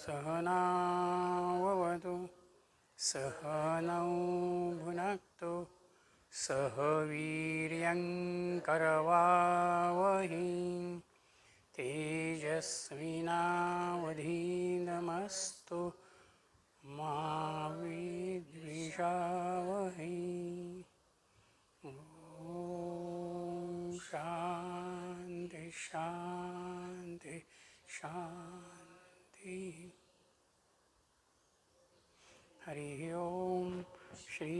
सहनाववतु सहनौ भुनक्तु सह वीर्यङ्करवावहै तेजस्विनावधीतमस्तु मा विद्विषावहै। ॐ शान्ति शान्ति शान्ति। हरि ओम श्री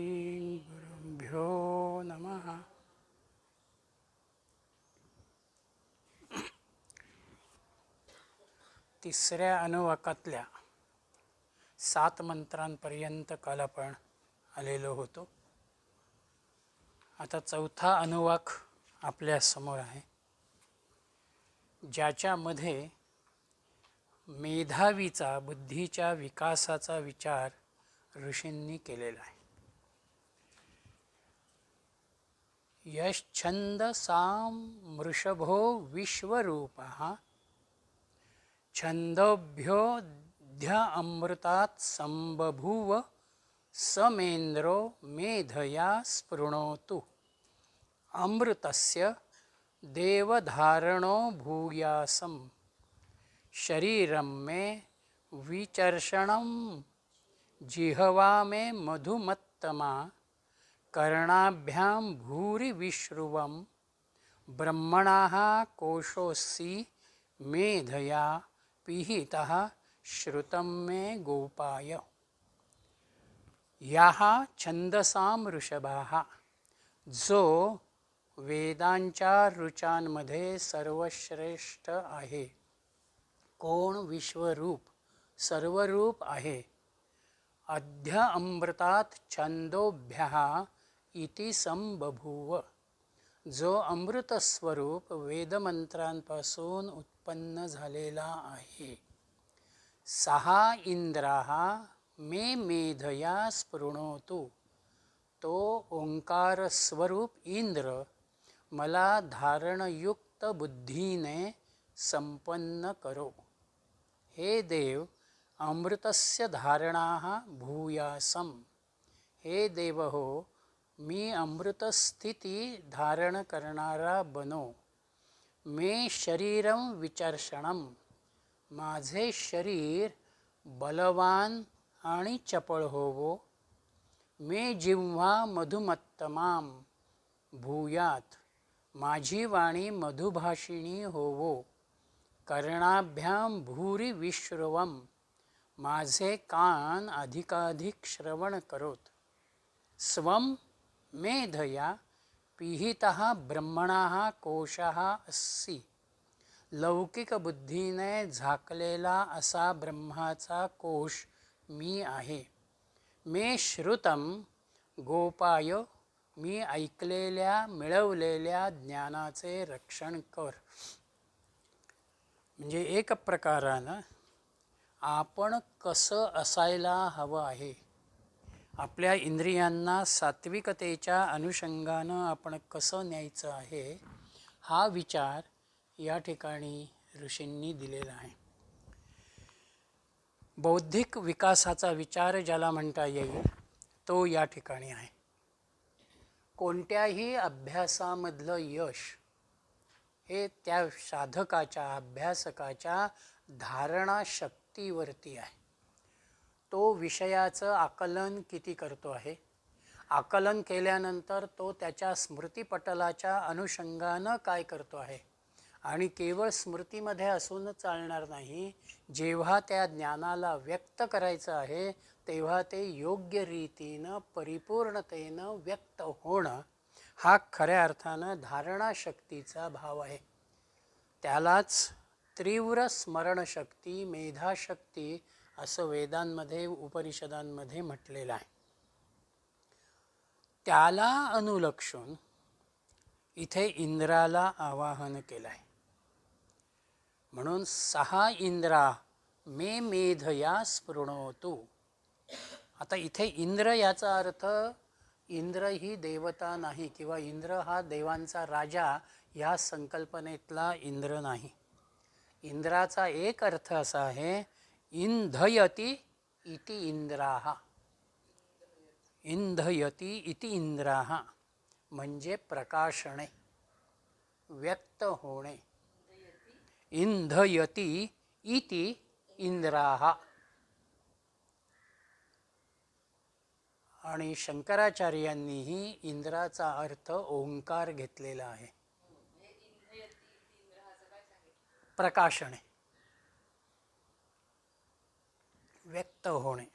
गुरुभ्यो नमः। तिसऱ्या अनुवाकातल्या 7 मंत्रांपर्यंत काल आपण आलेलो होतो. आता चौथा अनुवाक आपल्या समोर आहे, ज्याच्यामध्ये मेधावीचा बुद्धीच्या विकासाचा विचार ऋषींनी केलेला आहे. यश्छन्दसां वृषभो विश्वरूपः छन्दोभ्योऽध्य अमृतात् संबभूव समेन्द्रो मेधया स्पृणोतु अमृतस्य देवधारणो भूयासं शरीरं मे विचर्षणं जिह्वा मे मधुमत्तमा कर्णाभ्यां भूरि विश्रुवं ब्रह्मणः कोशोऽसि मेधया पिहितः श्रुतं मे गोपाय. याः छंदसां वृषभाः, जो वेदांच्या ऋचांमध्ये सर्वश्रेष्ठ आहे. कोण? विश्वरूप, सर्वरूप आहे. अध्य अमृतात छंदोभ्यः इति संबभूव, जो अमृतस्वरूप वेदमंत्रांपासून उत्पन्न झालेला आहे. सहा इंद्राः मे मेधया स्पृणोतु, तो ओंकार स्वरूप इंद्र मला धारणयुक्त बुद्धीने संपन्न करो. हे देव, अमृतस्य धारणाः भूयासम, हे देव हो, मी अमृतस्थिती धारण करणारा बनो. मे शरीरं विचर्षणं, माझे शरीर बलवान आणि चपळ होवो. मे जिह्वा मधुमत्तमां भूयात, माझी वाणी मधुभाषिणी होवो. कर्णाभ्यां भूरि विश्रुवं, माझे कान अधिकाधिक श्रवण करोत. स्वं मेधया पिहितः ब्रह्मणः कोशः अस्सि, लौकिक बुद्धीने झाकलेला असा ब्रह्माचा कोश मी आहे. मे श्रुतं गोपाय, मी ऐकलेल्या मिळवलेल्या ज्ञानाचे रक्षण कर. म्हणजे एक प्रकारानं आपण कसं असायला हवं आहे, आपल्या इंद्रियांना सात्विकतेच्या अनुषंगानं आपण कसं न्यायचं आहे, हा विचार या ठिकाणी ऋषींनी दिलेला आहे. बौद्धिक विकासाचा विचार ज्याला म्हणता येईल तो या ठिकाणी आहे. कोणत्याही अभ्यासामधलं यश हे त्या साधकाच्या, अभ्यासकाच्या धारणा शक्तीवरती आहे. तो विषयाचं आकलन किती करतो आहे, आकलन केल्यानंतर तो त्याच्या स्मृतिपटलाच्या अनुषंगानं काय करतो आहे. आणि केवळ स्मृतीमध्ये असून चालणार नाही, जेव्हा त्या ज्ञानाला व्यक्त करायचं आहे तेव्हा ते योग्य रीतीनं परिपूर्णतेनं व्यक्त होणं, हा खऱ्या अर्थानं धारणाशक्तीचा भाव आहे. त्यालाच तीव्र स्मरणशक्ती, मेधाशक्ती असं वेदांमध्ये, उपनिषदांमध्ये म्हटलेलं आहे. त्याला अनुलक्षून इथे इंद्राला आवाहन केलं आहे. म्हणून 6 इंद्रा मे मेधया स्पृणोतु. आता इथे इंद्र याचा अर्थ इंद्र ही देवता नाही किंवा इंद्र हा देवांचा राजा या संकल्पनेतला इंद्र नाही. इंद्राचा एक अर्थ असा आहे इंधयति इति इंद्राः. इंधयति इति इंद्राः म्हणजे प्रकाशणे, व्यक्त होणे. इंधयति इति इंद्राः. आणि शंकराचार्यांनीही इंद्राचा अर्थ ओंकार घेतलेला आहे. प्रकाशणे, व्यक्त होणे.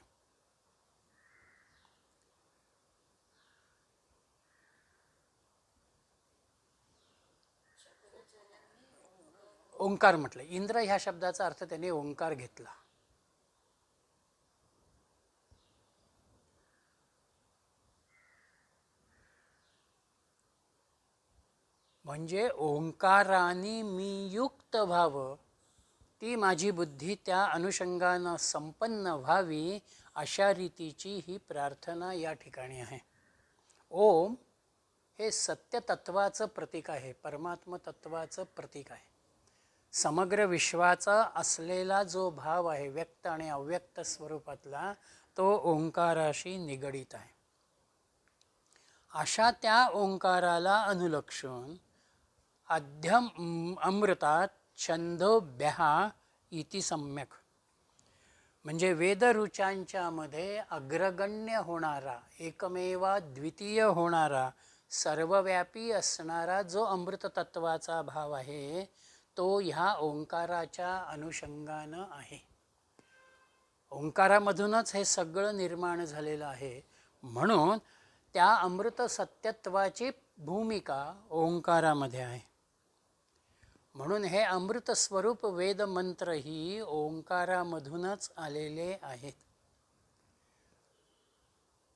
ओंकार म्हटलं. इंद्र ह्या शब्दाचा अर्थ त्यांनी ओंकार घेतला. म्हणजे ओंकाराने मी युक्त व्हावं, ती माझी बुद्धी त्या अनुषंगानं संपन्न व्हावी, अशा रीतीची ही प्रार्थना या ठिकाणी आहे. ओम हे सत्यतत्वाचं प्रतीक आहे, परमात्म तत्वाचं प्रतीक आहे. समग्र विश्वाचा असलेला जो भाव आहे, व्यक्त आणि अव्यक्त स्वरूपातला, तो ओंकाराशी निगडित आहे. अशा त्या ओंकाराला अनुलक्षून अध्यम अमृतात छंदोभ्यः इति सम्यक, म्हणजे वेदऋचांच्या मध्ये अग्रगण्य होणारा, एकमेवा द्वितीय होणारा, सर्वव्यापी असणारा जो अमृततत्वाचा भाव आहे, तो ह्या ओंकाराच्या अनुषंगानं आहे. ओंकारामधूनच हे सगळं निर्माण झालेलं आहे. म्हणून त्या अमृत सत्यत्वाची भूमिका ओंकारामध्ये आहे. म्हणून हे अमृत स्वरूप वेदमंत्रही ओंकारामधूनच आलेले आहेत.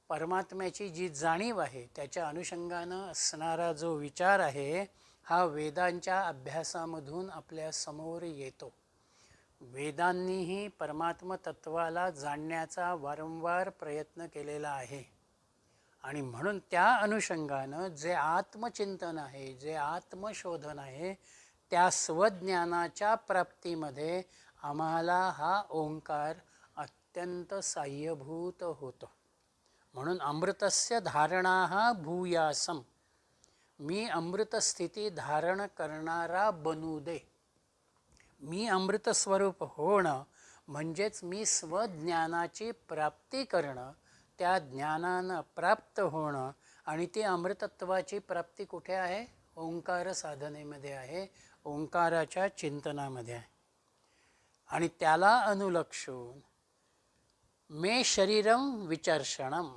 परमात्म्याची जी जाणीव आहे, त्याच्या अनुषंगानं असणारा जो विचार आहे, हा वेदांच्या अभ्यासामधून आपल्या समोर येतो. वेदांनीही परमात्म तत्वाला जाणण्याचा वारंवार प्रयत्न केलेला आहे. आणि म्हणून त्या अनुषंगानं जे आत्मचिंतन आहे, जे आत्मशोधन आहे, त्या स्वज्ञानाच्या प्राप्तीमध्ये आम्हाला हा ओंकार अत्यंत साह्यभूत होतो. म्हणून अमृतस्य धारणाः भूयासम, मी अमृतस्थिती धारण करणारा बनू दे. मी अमृतस्वरूप होणं म्हणजेच मी स्वज्ञानाची प्राप्ती करणं, त्या ज्ञानानं प्राप्त होणं. आणि ती अमृतत्वाची प्राप्ती कुठे आहे? ओंकार साधनेमध्ये आहे, ओंकाराच्या चिंतनामध्ये आहे. आणि त्याला अनुलक्षून मे शरीरम विचर्षणम,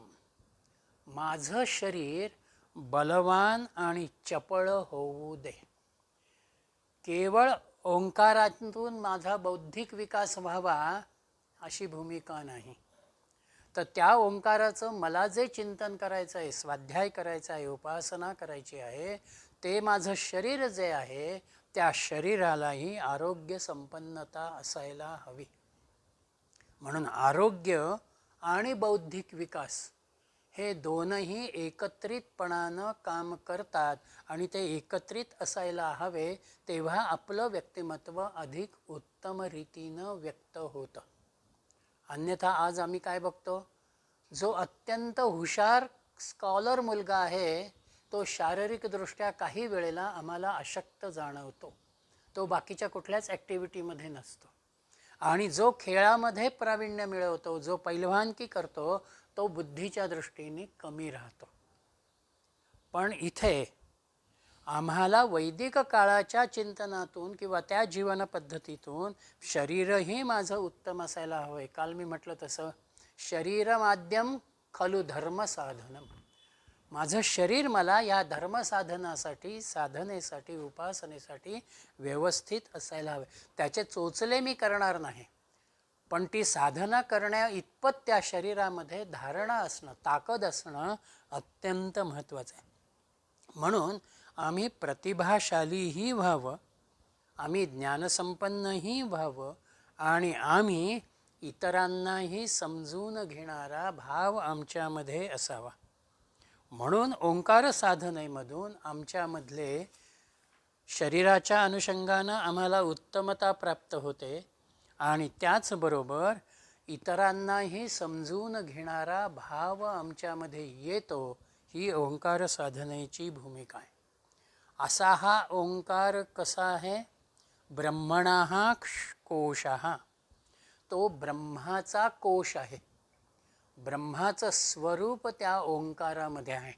माझं शरीर बलवान आणि चपळ होऊ दे. केवळ ओंकारातून माझा बौद्धिक विकास व्हावा अशी भूमिका नाही, तर त्या ओंकाराचं मला जे चिंतन करायचं आहे, स्वाध्याय करायचा आहे, उपासना करायची आहे, ते माझं शरीर जे आहे, त्या शरीरालाही आरोग्य संपन्नता असायला हवी. म्हणून आरोग्य आणि बौद्धिक विकास हे दोनही एकत्रितपणानं काम करतात आणि ते एकत्रित असायला हवे. तेव्हा आपलं व्यक्तिमत्व अधिक उत्तम रीतीनं व्यक्त होतं. अन्यथा आज आम्ही काय बघतो? जो अत्यंत हुशार स्कॉलर मुलगा आहे, तो शारीरिकदृष्ट्या काही वेळेला आम्हाला अशक्त जाणवतो. तो बाकीच्या कुठल्याच ॲक्टिव्हिटीमध्ये नसतो. आणि जो खेळामध्ये प्रावीण्य मिळवतो, जो पैलवानकी करतो, तो बुद्धीच्या दृष्टीने कमी राहतो. पण इथे आम्हाला वैदिक काळाच्या चिंतनातून किंवा त्या जीवन पद्धतीतून शरीरही माझं उत्तम असायला हवं. काल मी म्हटलं तसं, शरीरमाद्यम खलु धर्मसाधनम, माझं शरीर मला या धर्मसाधनासाठी, साधनेसाठी, उपासनेसाठी व्यवस्थित असायला हवे. त्याचे चोचले मी करणार नाही, पण ती साधना करण्या इतपत त्या शरीरामध्ये धारणा असणं, ताकद असणं अत्यंत महत्त्वाचं आहे. म्हणून आम्ही प्रतिभाशालीही व्हावं, आम्ही ज्ञानसंपन्नही व्हावं आणि आम्ही इतरांनाही समजून घेणारा भाव आमच्यामध्ये असावा. म्हणून ओंकार साधनेमधून आमच्यामधले शरीराच्या अनुषंगानं आम्हाला उत्तमता प्राप्त होते आणि त्याचबरोबर इतरांनाही समजून घेणारा भाव आमच्यामध्ये येतो, ही ओंकार साधनेची भूमिका आहे. असा हा ओंकार कसा आहे? ब्रह्मणः कोशः, तो ब्रह्माचा कोश आहे. ब्रह्माचं स्वरूप त्या ओंकारामध्ये आहे.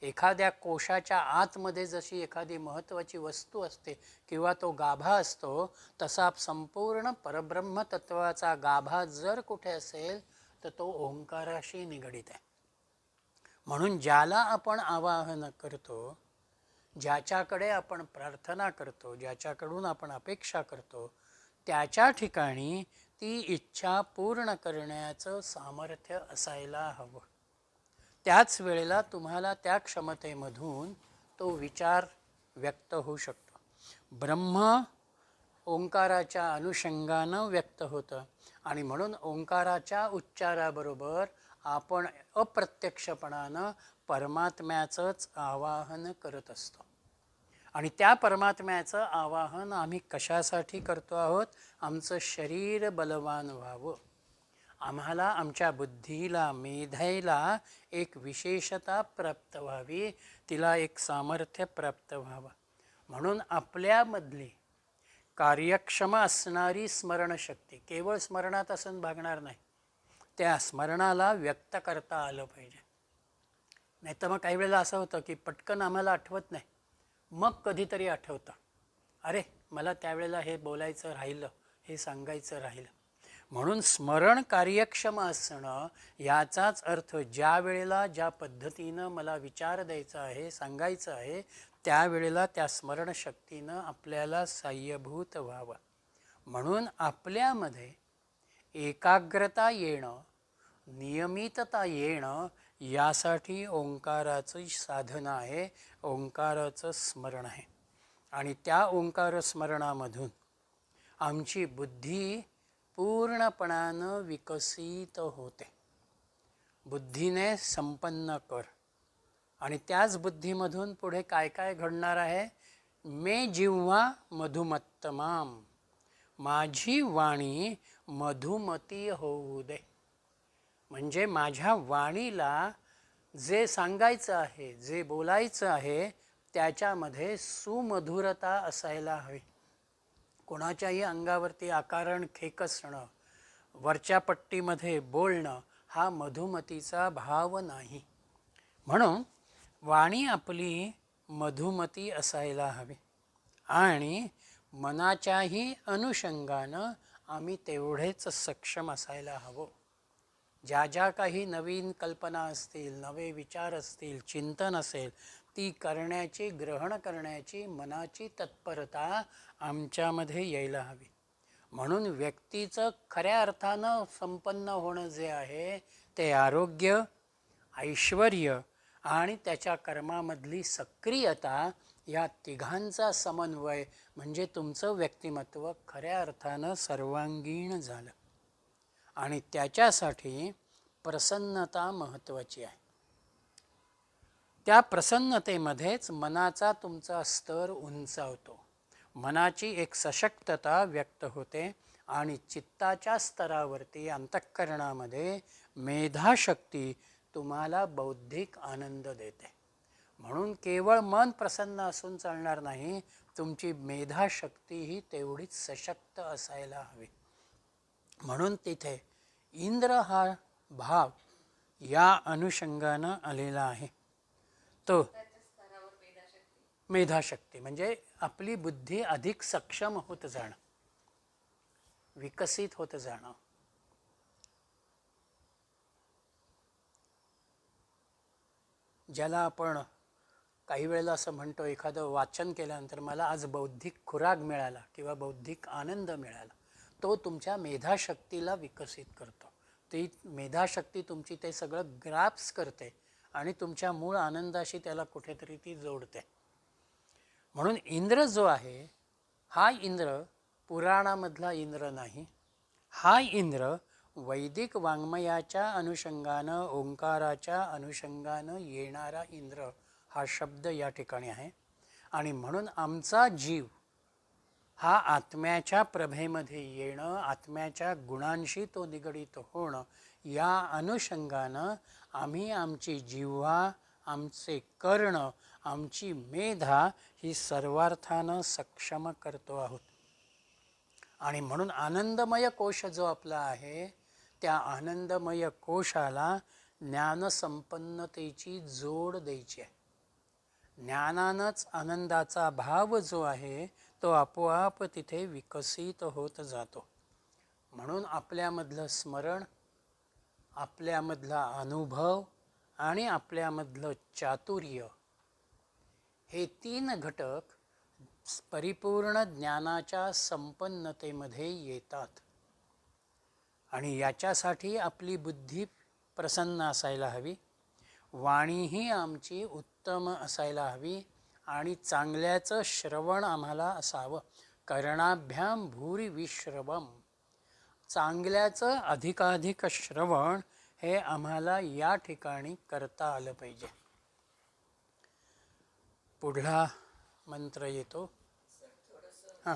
एखाद्या कोशाच्या आतमध्ये जशी एखादी महत्त्वाची वस्तू असते किंवा तो गाभा असतो, तसा संपूर्ण परब्रह्म तत्वाचा गाभा जर कुठे असेल तर तो ओंकाराशी निगडित आहे. म्हणून ज्याला आपण आवाहन करतो, ज्याच्याकडे आपण प्रार्थना करतो, ज्याच्याकडून आपण अपेक्षा करतो, त्याच्या ठिकाणी ती इच्छा पूर्ण करण्याचं सामर्थ्य असायला हवं. त्याच वेळेला तुम्हाला त्या क्षमतेमधून तो विचार व्यक्त होऊ शकतो. ब्रह्म ओंकाराच्या अनुषंगानं व्यक्त होतं आणि म्हणून ओंकाराच्या उच्चाराबरोबर आपण अप्रत्यक्षपणानं परमात्म्याचंच आवाहन करत असतो. आणि त्या परमात्म्याचं आवाहन आम्ही कशासाठी करतो आहोत? आमचं शरीर बलवान व्हावं, आम्हाला आमच्या बुद्धीला, मेधेला एक विशेषता प्राप्त व्हावी, तिला एक सामर्थ्य प्राप्त व्हावं. म्हणून आपल्यामधली कार्यक्षम असणारी स्मरणशक्ती केवळ स्मरणात असून भागणार नाही, त्या स्मरणाला व्यक्त करता आलं पाहिजे. नाही तर मग काही वेळेला असं होतं की पटकन आम्हाला आठवत नाही, मग कधीतरी आठवतं, अरे मला त्यावेळेला हे बोलायचं राहिलं, हे सांगायचं राहिलं. म्हणून स्मरण कार्यक्षम असणं याचाच अर्थ ज्या वेळेला ज्या पद्धतीनं मला विचार द्यायचा आहे, सांगायचं आहे, त्यावेळेला त्या स्मरणशक्तीनं आपल्याला साह्यभूत व्हावं. म्हणून आपल्यामध्ये एकाग्रता येणं, नियमितता येणं, यासाठी ओंकाराचं साधना आहे, ओंकाराचं स्मरण आहे. आणि त्या ओंकार स्मरणामधून आमची बुद्धी पूर्णपणानं विकसित होते. बुद्धीने संपन्न कर. आणि त्याच बुद्धीमधून पुढे काय काय घडणार आहे? मे जिव्हा मधुमत्तमाम, माझी वाणी मधुमती होऊ दे. म्हणजे माझ्या वाणीला जे सांगायचं आहे, जे बोलायचं आहे, त्याच्यामध्ये सुमधुरता असायला हवी. कोणाच्याही अंगावरती आकारण खेकसणं, वरच्या पट्टीमध्ये बोलणं, हा मधुमतीचा भाव नाही. म्हणून वाणी आपली मधुमती असायला हवी. आणि मनाच्याही अनुषंगानं आम्ही तेवढेच सक्षम असायला हवं. ज्या ज्या काही नवीन कल्पना असतील, नवे विचार असतील, चिंतन असेल, ती करण्याची, ग्रहण करण्याची मनाची तत्परता आमच्यामध्ये यायला हवी. म्हणून व्यक्तीचं खऱ्या अर्थानं संपन्न होणं जे आहे ते आरोग्य, ऐश्वर्य आणि त्याच्या कर्मामधली सक्रियता, या तिघांचा समन्वय म्हणजे तुमचं व्यक्तिमत्व खऱ्या अर्थानं सर्वांगीण झालं. आणि त्याच्यासाठी प्रसन्नता महत्त्वाची आहे. त्या प्रसन्नतेमध्येच मनाचा तुमचा स्तर उंचावतो, मनाची एक सशक्तता व्यक्त होते आणि चित्ताच्या स्तरावरती अंतःकरणामध्ये मेधाशक्ती तुम्हाला बौद्धिक आनंद देते. म्हणून केवळ मन प्रसन्न असून चालणार नाही, तुमची मेधाशक्तीही तेवढीच सशक्त असायला हवी. म्हणून तिथे इंद्र हा भाव या अनुषंगानं आलेला आहे. तो मेधाशक्ती म्हणजे आपली बुद्धी अधिक सक्षम होत जाणं, विकसित होत जाणं. ज्याला आपण काही वेळेला असं म्हणतो, एखादं वाचन केल्यानंतर मला आज बौद्धिक खुराक मिळाला किंवा बौद्धिक आनंद मिळाला, तो तुमच्या मेधाशक्तीला विकसित करतो. ती मेधाशक्ती तुमची ते सगळं ग्राप्स करते आणि तुमच्या मूळ आनंदाशी त्याला कुठेतरी ती जोडते. म्हणून इंद्र जो आहे, हा इंद्र पुराणामधला इंद्र नाही, हा इंद्र वैदिक वाङ्मयाच्या अनुषंगानं, ओंकाराच्या अनुषंगानं येणारा इंद्र हा शब्द या ठिकाणी आहे. आणि म्हणून आमचा जीव हा आत्म्याच्या प्रभेमध्ये येणं, आत्म्याच्या गुणांशी तो निगडित होणं, या अनुषंगानं आम्ही आमची जिव्हा, आमचे कर्ण, आमची मेधा ही सर्वार्थानं सक्षम करतो आहोत. आणि म्हणून आनंदमय कोश जो आपला आहे, त्या आनंदमय कोशाला ज्ञानसंपन्नतेची जोड द्यायची आहे. ज्ञानानंच आनंदाचा भाव जो आहे तो आपोआप तिथे विकसित होत जातो. म्हणून आपल्यामधलं स्मरण, आपल्यामधला अनुभव आणि आपल्यामधलं चातुर्य हे 3 घटक परिपूर्ण ज्ञानाच्या संपन्नतेमध्ये येतात. आणि याच्यासाठी आपली बुद्धी प्रसन्न असायला हवी, वाणीही आमची उत्तम असायला हवी आणि चांगल्याचं श्रवण आम्हाला असावं. कर्णाभ्याम भूरी विश्रवम, चांगल्याचं अधिकाधिक श्रवण हे आम्हाला या ठिकाणी करता आलं पाहिजे. पुढला मंत्र येतो. हां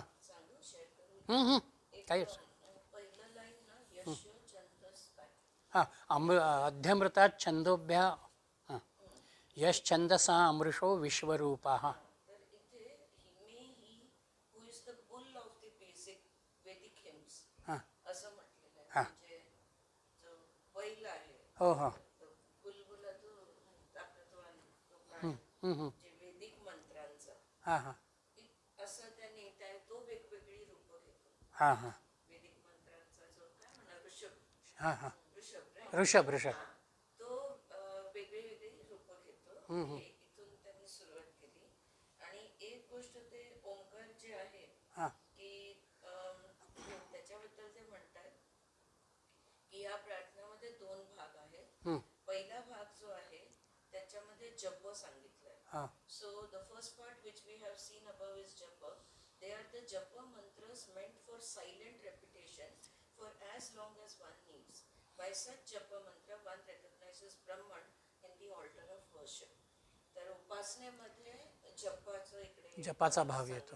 काही हां अध्यमृतात छंदोभ्या हां यश्छंदसा अमृषो विश्वरूपा. हां हां हो हो हां हां हां हां हां हां ऋषभ ऋषभ हां या प्रार्थनेमध्ये 2 भाग आहेत. पहिला भाग जो आहे त्याच्यामध्ये जप सांगितलाय. So the first part which we have seen above is japa. They are the japa mantras meant for silent repetition for as long as one needs. By such japa mantra one recognizes Brahman in the altar of worship. तर उपासनेमध्ये जपाचा इकडे जपाचा भाव येतो.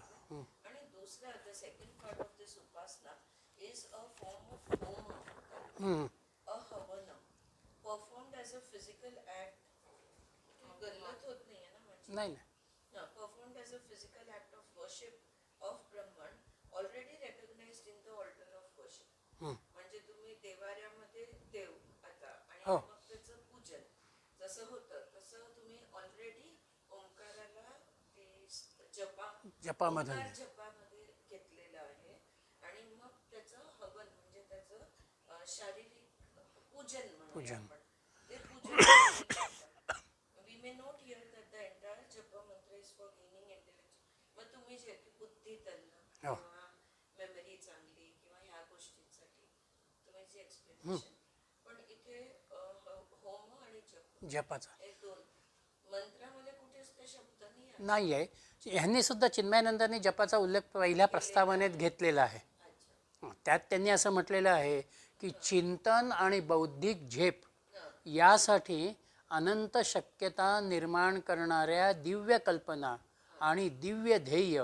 आणि दुसरा the second part of this upasana is a form of homa. A havana performed as a physical act. गल्लत होत नाही आहे ना म्हणजे नाही performed as a physical act of worship of Brahman already recognized in the altar of worship. म्हणजे तुम्ही देवाऱ्यामध्ये देव आता आणि मग त्याचं पूजन जसं होतं तसं तुम्ही ऑलरेडी ओंकाराला जपामध्ये जपामध्ये घेतलेलं आहे आणि मग त्याचं हवन म्हणजे त्याचं शारीरिक पूजन म्हणून ते पूजन. We may note here that the entire japa mantra is for gaining intelligence. मग तुम्ही जे की बुद्धी तल्लख किंवा मेमरी चांगली किंवा ह्या गोष्टींसाठी तुम्ही जे एक्सप्लेनेशन, पण इथे होम आणि जपाचा हे 2 मंत्रामध्ये कुठेच ते शब्द नाही आहे. ह्यांनी सुद्धा चिन्मयानंदांनी जपाचा उल्लेख पहिल्या प्रस्तावनेत घेतलेला आहे. त्यात त्यांनी असं म्हटलेलं आहे की चिंतन आणि बौद्धिक झेप यासाठी अनंत शक्यता निर्माण करणाऱ्या दिव्य कल्पना आणि दिव्य ध्येय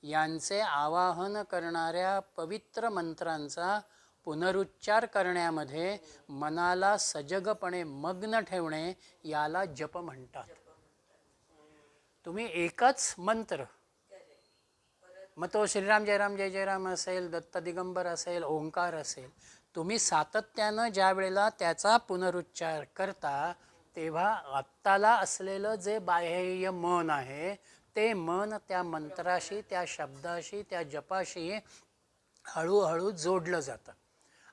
यांचे आवाहन करणाऱ्या पवित्र मंत्रांचा पुनरुच्चार करण्यामध्ये मनाला सजगपणे मग्न ठेवणे याला जप म्हणतात. तुम्ही एकच मंत्र, मग तो श्रीराम जयराम जय जयराम असेल, दत्त दिगंबर असेल, ओंकार असेल, तुम्ही सातत्यानं ज्या वेळेला त्याचा पुनरुच्चार करता तेव्हा आत्ताला असलेलं जे बाह्य मन आहे ते मन त्या मंत्राशी, त्या शब्दाशी, त्या जपाशी हळूहळू जोडलं जातं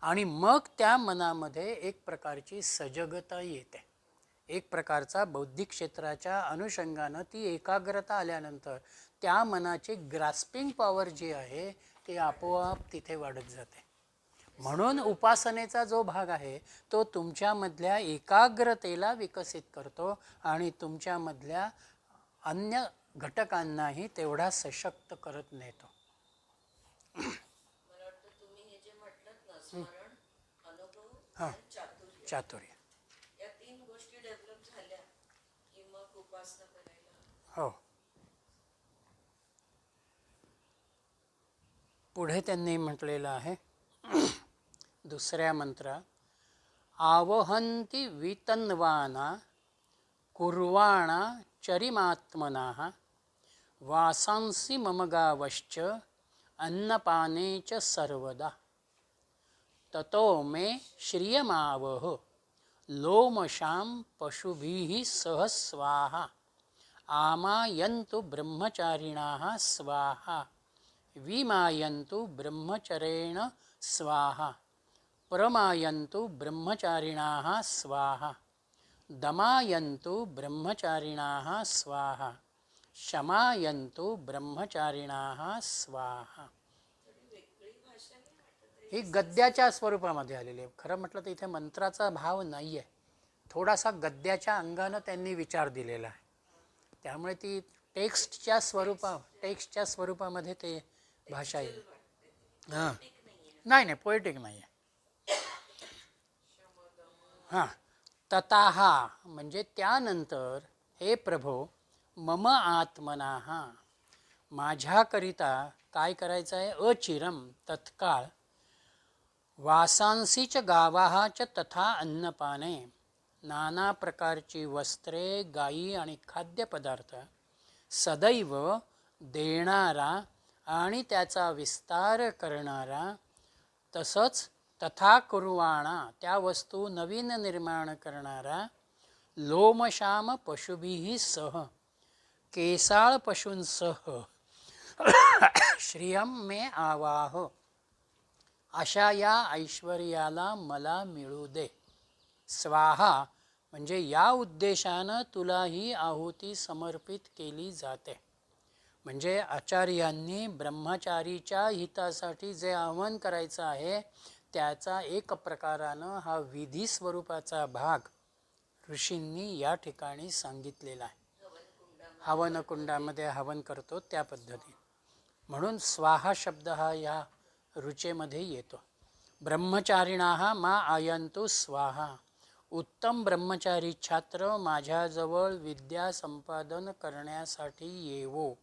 आणि मग त्या मनामध्ये एक प्रकारची सजगता येते. एक प्रकारचा बौद्धिक क्षेत्राच्या अनुषंगानं ती एकाग्रता आल्यानंतर त्या मनाची ग्रास्पिंग पॉवर जी आहे ती आपोआप तिथे वाढत जाते. म्हणून उपासनेचा जो भाग आहे तो तुमच्यामधल्या एकाग्रतेला विकसित करतो आणि तुमच्यामधल्या अन्य घटकांनाही तेवढा सशक्त करत नेतो. मला वाटतं तुम्ही हे जे म्हटलं ना स्मरण, अनुभव आणि चातुर्य या 3 गोष्टी डेव्हलप झाल्या की मग उपासना करायला. हो. पुढे त्यांनी म्हटलेलं आहे दुसऱ्या मंत्रात, आवहंती वितन्वाना कुर्वाणा चरिमात्मनाः वासांसी मम गावश्च अन्नपाने च सर्वदा ततो मे श्रियमावह लोमशां पशुभिः सह स्वाहा आमायन्तु ब्रह्मचारिणाः स्वाहा विमायन्तु ब्रह्मचरेण स्वाहा प्रमायन्तु ब्रह्मचारिणाः स्वाहा दमायन्तु ब्रह्मचारिणाः स्वाहा शमायन्तु ब्रह्मचारिणाः स्वाहा. ही गद्याच्या स्वरूपामध्ये आलेली आहे. खरं म्हटलं तर इथे मंत्राचा भाव नाही आहे, थोडासा गद्याच्या अंगानं त्यांनी विचार दिलेला आहे. त्यामुळे ती टेक्स्टच्या स्वरूपामध्ये ते भाषा येईल. हां, नाही पोएटिक नाही आहे. हां, तताः म्हणजे त्यानंतर, हे प्रभो मम आत्मनाः माझ्याकरिता काय करायचं आहे, अचिरम तत्काळ, वासांसी च गावाः च तथा अन्नपाने नाना प्रकारची वस्त्रे, गायी आणि खाद्यपदार्थ सदैव देणारा आणि त्याचा विस्तार करणारा, तसंच तथा कुर्वाणा त्या वस्तू नवीन निर्माण करणारा, लोमशाम पशुभिः सह केसाळ पशूंसह श्रियम मे आवाह अशा या ऐश्वर्याला मला मिळू दे. स्वाहा म्हणजे या उद्देशानं तुला ही आहुती समर्पित केली जाते. म्हणजे आचार्यांनी ब्रह्मचारीच्या हितासाठी जे आवाहन करायचं आहे त्याचा एक प्रकारानं हा विधी स्वरूपाचा भाग ऋषींनी या ठिकाणी सांगितलेला आहे. हवनकुंडामध्ये हवन करतो त्या पद्धती. म्हणून स्वाहा शब्द हा या ऋचेमध्ये येतो. ब्रह्मचारिणाः मा आयन्तु स्वाहा, उत्तम ब्रह्मचारी छात्र माझ्याजवळ विद्या संपादन करण्यासाठी येवो.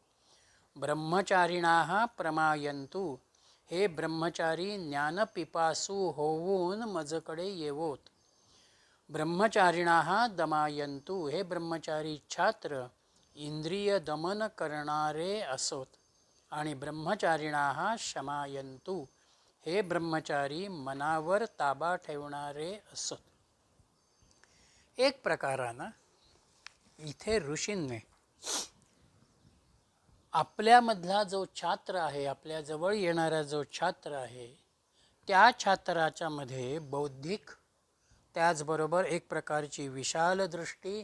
ब्रह्मचारिणाः प्रमायन्तु हे ब्रह्मचारी ज्ञानपिपासू होऊन मजकडे येवोत. ब्रह्मचारिणाः दमायन्तु हे ब्रह्मचारी छात्र इंद्रिय दमन करणारे असोत. आणि ब्रह्मचारिणाः शमायन्तु हे ब्रह्मचारी मनावर ताबा ठेवणारे असोत. एक प्रकारानं इथे ऋषींनी आपल्यामधला जो छात्र आहे, आपल्या जवळ येणारा जो छात्र आहे, त्या छात्राच्या मध्ये बौद्धिक, त्याचबरोबर एक प्रकारची विशाल दृष्टी,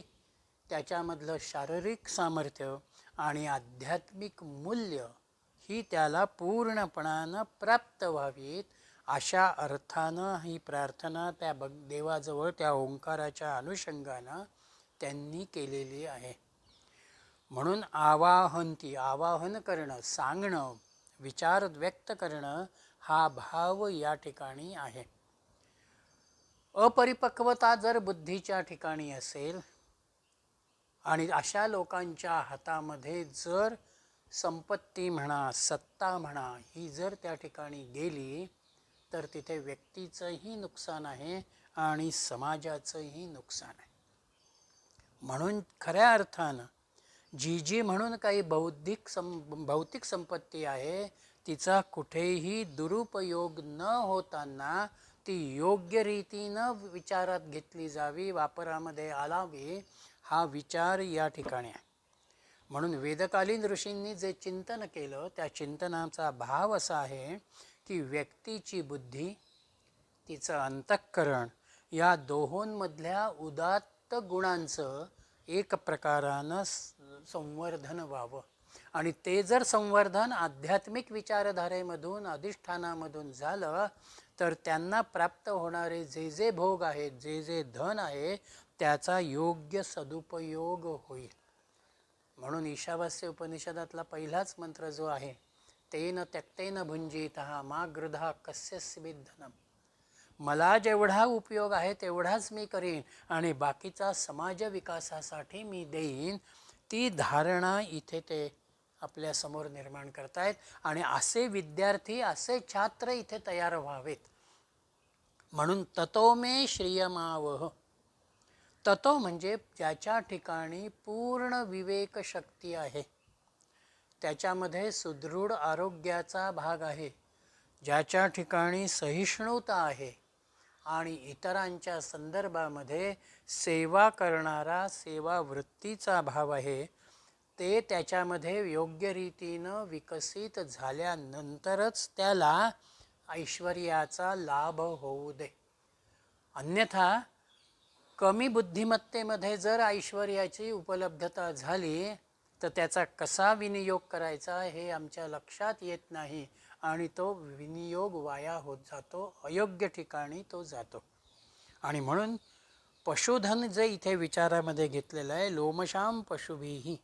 त्याच्यामधलं शारीरिक सामर्थ्य आणि आध्यात्मिक मूल्य ही त्याला पूर्णपणानं प्राप्त व्हावीत अशा अर्थानं ही प्रार्थना त्या देवाजवळ त्या ओंकाराच्या अनुषंगानं त्यांनी केलेली आहे. म्हणून आवाहंती, आवाहन करणं, सांगणं, विचार व्यक्त करणं हा भाव या ठिकाणी आहे. अपरिपक्वता जर बुद्धीच्या ठिकाणी असेल आणि अशा लोकांच्या हातामध्ये जर संपत्ती म्हणा, सत्ता म्हणा, ही जर त्या ठिकाणी गेली तर तिथे व्यक्तीचंही नुकसान आहे आणि समाजाचंही नुकसान आहे. म्हणून खऱ्या अर्थानं जी म्हणून काही भौतिक संपत्ती आहे तिचा कुठेही दुरुपयोग न होताना ती योग्य रीतीनं विचारात घेतली जावी, वापरामध्ये आलावी, हा विचार या ठिकाणी आहे. म्हणून वेदकालीन ऋषींनी जे चिंतन केलं त्या चिंतनाचा भाव असा आहे की व्यक्तीची बुद्धी, तिचं अंतःकरण या दोहोंमधल्या उदात्त गुणांचं एक प्रकारानं संवर्धन व्हावं. आणि ते जर संवर्धन आध्यात्मिक विचारधारेमधून, अधिष्ठानामधून झालं तर त्यांना प्राप्त होणारे जे जे भोग आहेत, जे जे धन आहे, त्याचा योग्य सदुपयोग होईल. म्हणून ईशावास्य उपनिषदातला पहिलाच मंत्र जो आहे, तेन त्यक्तेन भुंजीतः मा गृधा कस्यचित् धनम, मला जेवढा उपयोग आहे तेवढाच मी करीन आणि बाकीचा समाज विकासासाठी मी देईन, ती धारणा इथे ते आपल्या समोर निर्माण करतायत आणि असे विद्यार्थी असे छात्र इथे तयार व्हावेत म्हणून ततो मे श्रियमावह. ततो म्हणजे ज्याच्या ठिकाणी पूर्ण विवेक शक्ती आहे, त्याच्यामध्ये सुदृढ आरोग्याचा भाग आहे, ज्याच्या ठिकाणी सहिष्णुता आहे आणि इतरांच्या संदर्भामध्ये सेवा करणारा सेवावृत्तीचा भाव आहे, ते त्याच्यामध्ये योग्य रीतीनं विकसित झाल्यानंतरच त्याला ऐश्वर्याचा लाभ होऊ दे. अन्यथा कमी बुद्धिमत्तेमध्ये जर ऐश्वर्याची उपलब्धता झाली तर त्याचा कसा विनियोग करायचा हे आमच्या लक्षात येत नाही आणि तो विनियोग वाया होत जातो, अयोग्य ठिकाणी तो जातो. आणि म्हणून पशुधन जे इथे विचारामध्ये घेतलेलं आहे, लोमशाम पशुभिही,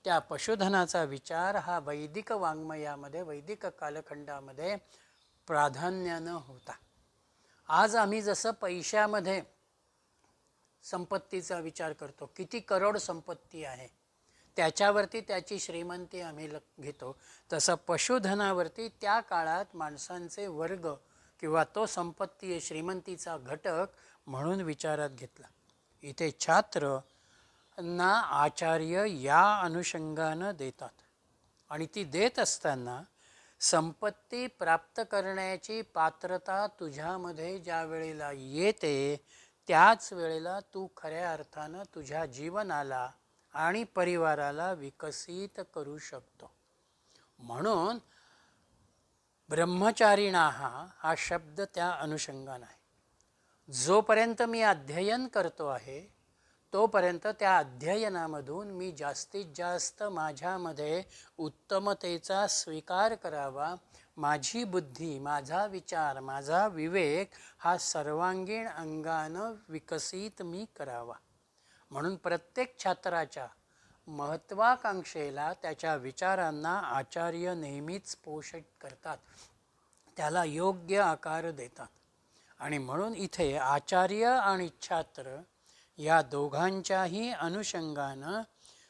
त्या पशुधनाचा विचार हा वैदिक वाङ्मयामध्ये वैदिक कालखंडामध्ये प्राधान्यानं होता. आज आम्ही जसं पैशामध्ये संपत्तीचा विचार करतो, किती करोड संपत्ती आहे त्याच्यावरती त्याची श्रीमंती आम्ही घेतो, तसं पशुधनावरती त्या काळात माणसांचे वर्ग किंवा तो संपत्ती श्रीमंतीचा घटक म्हणून विचारात घेतला. इथे छात्र ना आचार्य या अनुषंगानं देतात आणि ती देत असताना संपत्ती प्राप्त करण्याची पात्रता तुझ्यामध्ये ज्या वेळेला येते त्याच वेळेला तू खऱ्या अर्थानं तुझ्या जीवनाला आणि परिवाराला विकसित करू शकतो. म्हणून ब्रह्मचारिणा हा शब्द त्या अनुषंगानं आहे. जोपर्यंत मी अध्ययन करतो आहे तोपर्यंत त्या अध्ययनामधून मी जास्तीत जास्त माझ्यामध्ये उत्तमतेचा स्वीकार करावा, माझी बुद्धी, माझा विचार, माझा विवेक हा सर्वांगीण अंगानं विकसित मी करावा. म्हणून प्रत्येक छात्राच्या महत्त्वाकांक्षेला, त्याच्या विचारांना आचार्य नेहमीच पोषित करतात, त्याला योग्य आकार देतात. आणि म्हणून इथे आचार्य आणि छात्र या दोघांच्याही अनुषंगानं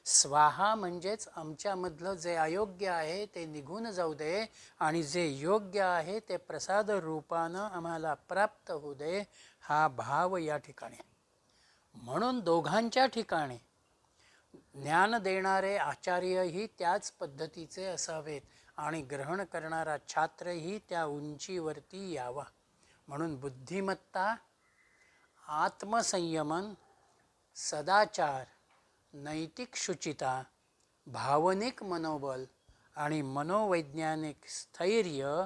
स्वाहा म्हणजेच आमच्यामधलं जे अयोग्य आहे ते निघून जाऊ दे आणि जे योग्य आहे ते प्रसाद रूपानं आम्हाला प्राप्त होऊ दे, हा भाव या ठिकाणी. म्हणून दोघांच्या ठिकाणी ज्ञान देणारे आचार्यही त्याच पद्धतीचे असावेत आणि ग्रहण करणारा छात्रही त्या उंचीवरती यावा. म्हणून बुद्धिमत्ता, आत्मसंयमन, सदाचार, नैतिक शुचिता, भावनिक मनोबल आणि मनोवैज्ञानिक स्थैर्य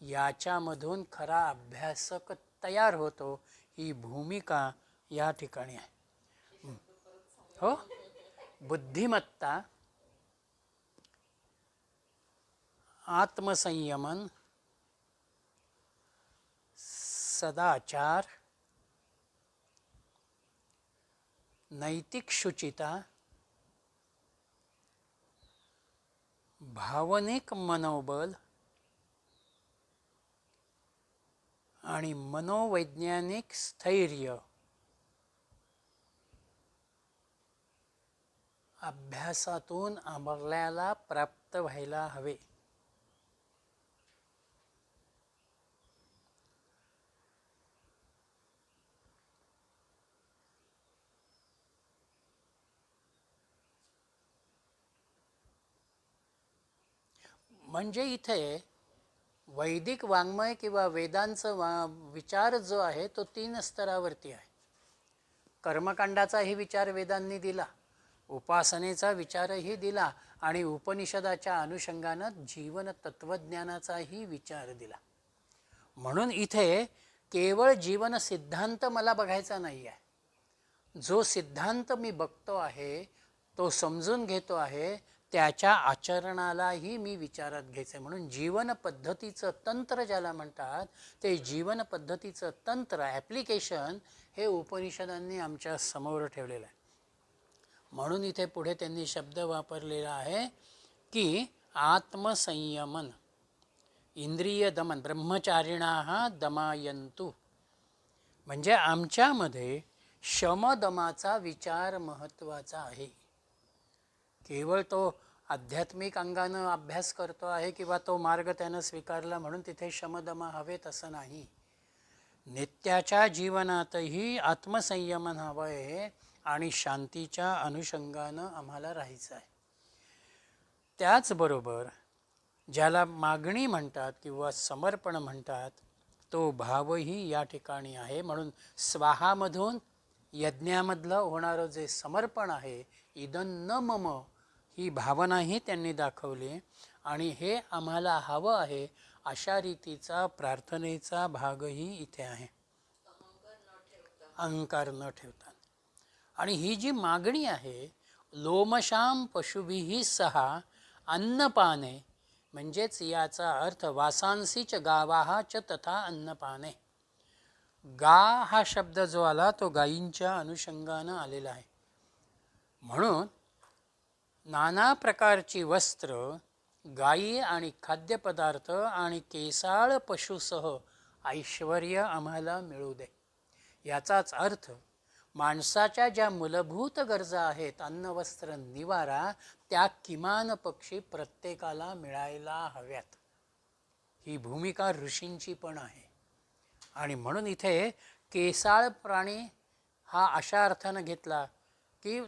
याच्यामधून खरा अभ्यासक तयार होतो, ही भूमिका या ठिकाणी आहे. हो, बुद्धिमत्ता, आत्मसंयमन, सदाचार, नैतिक शुचिता, भावनिक मनोबल आणि मनोवैज्ञानिक स्थैर्य अभ्यासातून आपल्याला प्राप्त व्हायला हवे. म्हणजे इथे वैदिक वाङ्मय किंवा वेदांचा विचार जो आहे तो 3 स्तरावरती आहे. कर्मकांडाचाही विचार वेदांनी दिला, उपासनेचा विचारही दिला आणि उपनिषदाच्या अनुषंगानं जीवन तत्त्वज्ञानाचाही विचार दिला. म्हणून इथे केवळ जीवन सिद्धांत मला बघायचा नाही आहे. जो सिद्धांत मी बघतो आहे, तो समजून घेतो आहे, त्याच्या आचरणालाही मी विचारात घ्यायचं आहे. म्हणून जीवन पद्धतीचं तंत्र ज्याला म्हणतात, ते जीवन पद्धतीचं तंत्र, ॲप्लिकेशन हे उपनिषदांनी आमच्या समोर ठेवलेलं आहे. म्हणून इथे पुढे त्यांनी शब्द वापरलेला आहे की आत्मसंयमन, इंद्रिय दमन, ब्रह्मचारिणा दमायंतु. म्हणजे आमच्यामध्ये शमदमाचा विचार महत्त्वाचा आहे. केवळ तो आध्यात्मिक अंगानं अभ्यास करतो आहे किंवा तो मार्ग त्यानं स्वीकारला म्हणून तिथे शमदम हवेत असं नाही. नित्याच्या जीवनातही आत्मसंयमन हवं आहे आणि शांतीच्या अनुषंगानं आम्हाला राहायचं आहे. त्याचबरोबर ज्याला मागणी म्हणतात किंवा समर्पण म्हणतात तो भावही या ठिकाणी आहे. म्हणून स्वाहामधून यज्ञामधलं होणारं जे समर्पण आहे, इदं न मम, ही भावनाही त्यांनी दाखवली आणि हे आम्हाला हवं आहे अशा रीतीचा प्रार्थनेचा भागही इथे आहे, अहंकार न ठेवता. आणि ही जी मागणी आहे, लोमशाम पशुभिः सहा अन्नपाने, म्हणजेच याचा अर्थ वासांसीच गावाहा च तथा अन्नपाने. गा हा शब्द जो आला तो गायींच्या अनुषंगानं आलेला आहे. म्हणून नाना प्रकारची वस्त्र, गायी आणि खाद्यपदार्थ आणि केसाळ पशुसह ऐश्वर्य आम्हाला मिळू दे. याचाच अर्थ माणसाच्या ज्या मूलभूत गरजा आहेत, अन्न वस्त्र निवारा, त्या किमान पक्षी प्रत्येकाला मिळायला हव्यात. ही भूमिका ऋषींची पण आहे. आणि म्हणून इथे केसाळ प्राणी हा अशा अर्थानं घेतला की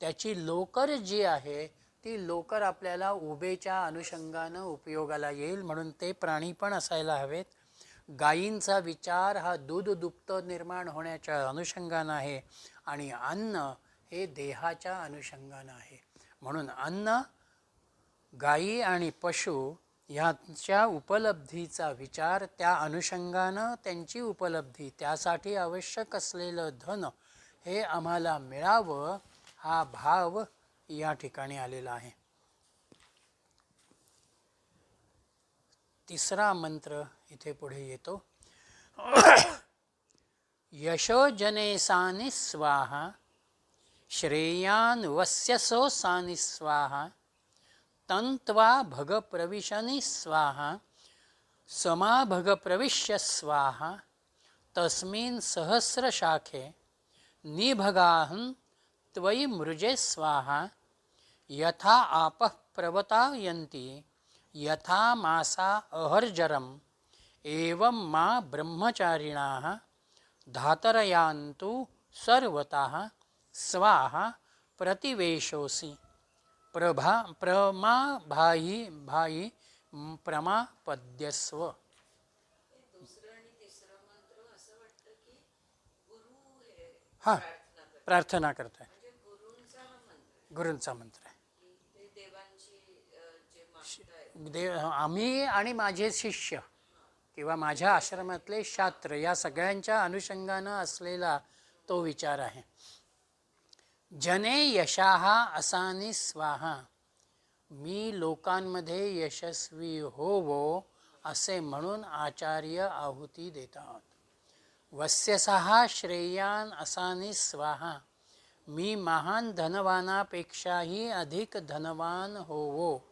त्याची लोकर जी आहे ती लोकर आपल्याला उभेच्या अनुषंगानं उपयोगाला येईल, म्हणून ते प्राणी पण असायला हवेत. गायींचा विचार हा दूध दुभत निर्माण होण्याच्या अनुषंगानं आहे आणि अन्न हे देहाच्या अनुषंगानं आहे. म्हणून अन्न, गायी आणि पशु ह्यांच्या उपलब्धीचा विचार, त्या अनुषंगानं त्यांची उपलब्धी, त्यासाठी आवश्यक असलेलं धन हे आम्हाला मिळावं, हा भाव या ठिकाणी आलेला आहे. तिसरा मंत्र इथे पुढे येतो. यशो जने सानि स्वाहा श्रेयान वस्यसो सानि स्वाहा तंत्वा भग प्रविशनि स्वाहा समा भग प्रविश्य स्वाहा तस्मिन् सहस्रशाखे निभगाहं त्वयि मृजे स्वाहा यथा आपः प्रवतायन्ति यथा मासा अहर्जरम एवं मा ब्रह्मचारिणाः धातरयान्तु सर्वतः स्वाहा प्रतिवेशोसि प्रमाभाहि भाई प्रमापद्यस्व. हां, प्रार्थना करताय, गुरूंचा मंत्र आहे. देव, आम्ही आणि माझे शिष्य किंवा माझ्या आश्रमातले शास्त्र या सगळ्यांच्या अनुषंगानं असलेला तो विचार आहे. जने यशाहा असानी स्वाहा, मी लोकांमध्ये यशस्वी होवो असे म्हणून आचार्य आहुती देतात. वस्यसहा श्रेयान असानी स्वाहा, मी महान धनवानापेक्षाही अधिक धनवान होवो.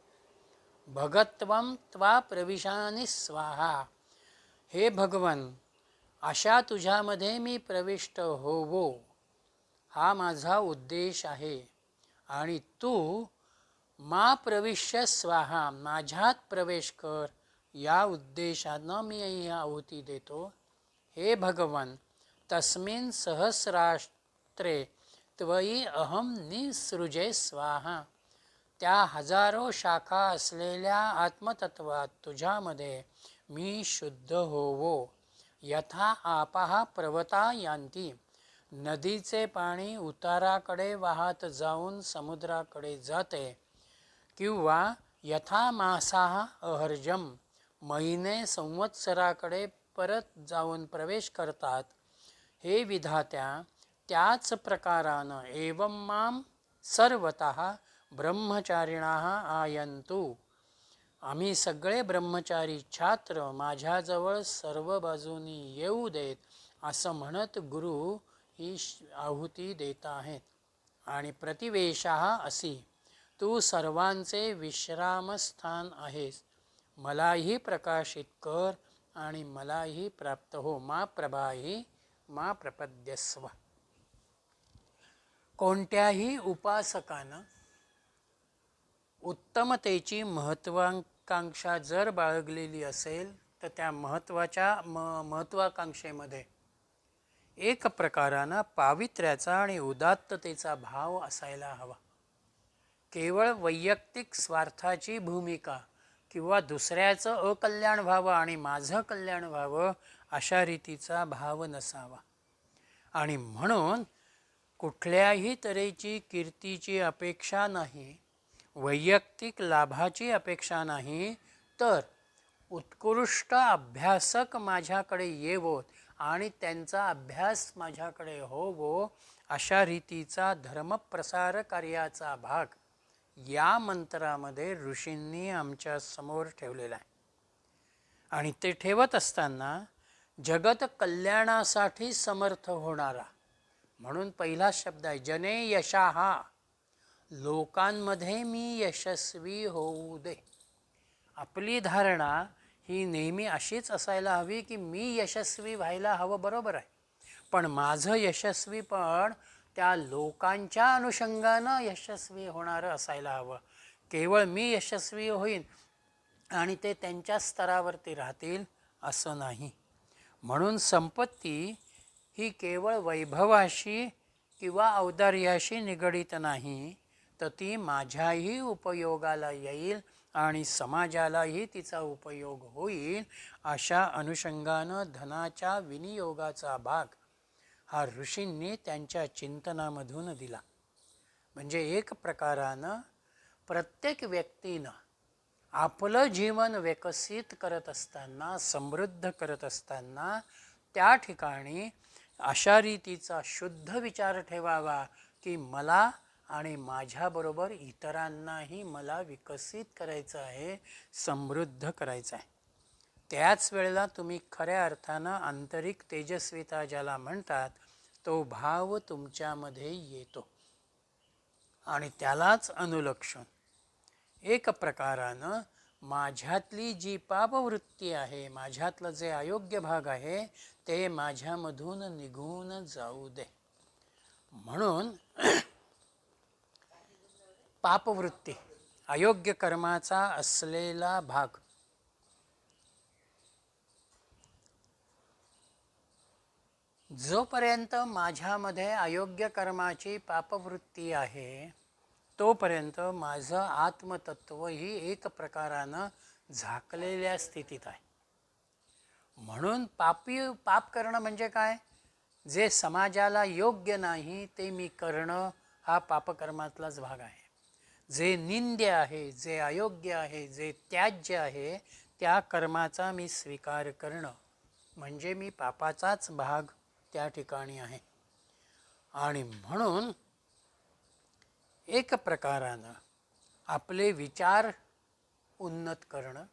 भगत्वम त्वा प्रविशानि स्वाहा, हे भगवन अशा तुझ्यामध्ये मी प्रविष्ट होवो, हा माझा उद्देश आहे. आणि तू मा प्रविश्य स्वाहा, माझ्यात प्रवेश कर, या उद्देशानं मी ही आहुती देतो. हे भगवन तस्मिन् सहस्रास्त्रे त्वयि अहम निसृजे स्वाहा, त्या हजारो शाखा असलेल्या आत्मतत्वात तुझ्यामध्ये मी शुद्ध होवो. यथा आपहा प्रवता यांती, नदीचे पाणी उताराकडे वाहत जाऊन समुद्राकडे जाते, किंवा यथा मासाः अहर्जम, महिने संवत्सराकडे परत जाऊन प्रवेश करतात, हे विधात्या त्याच प्रकारानं एवं माम सर्वतः ब्रह्मचारिणाः आयन्तु, आम्ही सगळे ब्रह्मचारी छात्र माझ्याजवळ सर्व बाजूनी येऊ देत, असं म्हणत गुरु ही आहुती देत आहेत. आणि प्रतिवेशाः असी, तू सर्वांचे विश्रामस्थान आहेस, मलाही प्रकाशित कर आणि मलाही प्राप्त हो. मा प्रभाही मा प्रपद्यस्व. कोणत्याही उपासकानं उत्तमतेची महत्त्वाकांक्षा जर बाळगलेली असेल तर त्या महत्त्वाकांक्षेमध्ये एक प्रकारानं पावित्र्याचा आणि उदात्ततेचा भाव असायला हवा. केवळ वैयक्तिक स्वार्थाची भूमिका किंवा दुसऱ्याचं अकल्याण व्हावं आणि माझं कल्याण व्हावं अशा रीतीचा भाव नसावा. आणि म्हणून कुठल्याही तऱ्हेची कीर्तीची अपेक्षा नाही, वैयक्तिक लाभाची अपेक्षा नाही, तर उत्कृष्ट अभ्यासक माझ्याकडे येवोत आणि त्यांचा अभ्यास माझ्याकडे होवो अशा रीतीचा धर्मप्रसार कार्याचा भाग या मंत्रामध्ये ऋषींनी आमच्या समोर ठेवलेला आहे. आणि ते ठेवत असताना जगत कल्याणासाठी समर्थ होणारा म्हणून पहिला शब्द आहे जने यशाहा, लोकांमध्ये मी यशस्वी होऊ दे. आपली धारणा ही नेहमी अशीच असायला हवी की मी यशस्वी व्हायला हवं, बरोबर आहे, पण माझं यशस्वीपण त्या लोकांच्या अनुषंगानं यशस्वी होणारं असायला हवं. केवळ मी यशस्वी होईन आणि ते त्यांच्या स्तरावरती राहतील असं नाही. म्हणून संपत्ती ही केवळ वैभवाशी किंवा औदार्याशी निगडीत नाही, तर ती माझ्याही उपयोगाला येईल आणि समाजालाही तिचा उपयोग होईल अशा अनुषंगानं धनाच्या विनियोगाचा भाग हा ऋषींनी त्यांच्या चिंतनामधून दिला. म्हणजे एक प्रकारानं प्रत्येक व्यक्तीनं आपलं जीवन विकसित करत असताना, समृद्ध करत असताना त्या ठिकाणी अशा रीतीचा शुद्ध विचार ठेवावा की मला आणि माझ्याबरोबर इतरांनाही मला विकसित करायचं आहे, समृद्ध करायचं आहे. त्याच वेळेला तुम्ही खऱ्या अर्थानं आंतरिक तेजस्विता ज्याला म्हणतात तो भाव तुमच्यामध्ये येतो आणि त्यालाच अनुलक्षून एक प्रकारानं माझ्यातली जी पापवृत्ती आहे, माझ्यातलं जे अयोग्य भाग आहे ते माझ्यामधून निघून जाऊ दे. म्हणून पापवृत्ती अयोग्य कर्माचा असलेला भाग जोपर्यंत माझ्यामध्ये अयोग्य कर्माची पापवृत्ती आहे तोपर्यंत माझं आत्मतत्व ही एक प्रकारानं झाकलेल्या स्थितीत आहे. म्हणून पाप करणं म्हणजे काय, जे समाजाला योग्य नाही ते मी करणं हा पापकर्मातलाच भाग आहे. जे निंद्य आहे, जे अयोग्य आहे, जे त्याज्य आहे त्या कर्माचा मी स्वीकार करणं म्हणजे मी पापाचाच भाग त्या ठिकाणी आहे. आणि म्हणून एक प्रकारानं आपले विचार उन्नत करणं,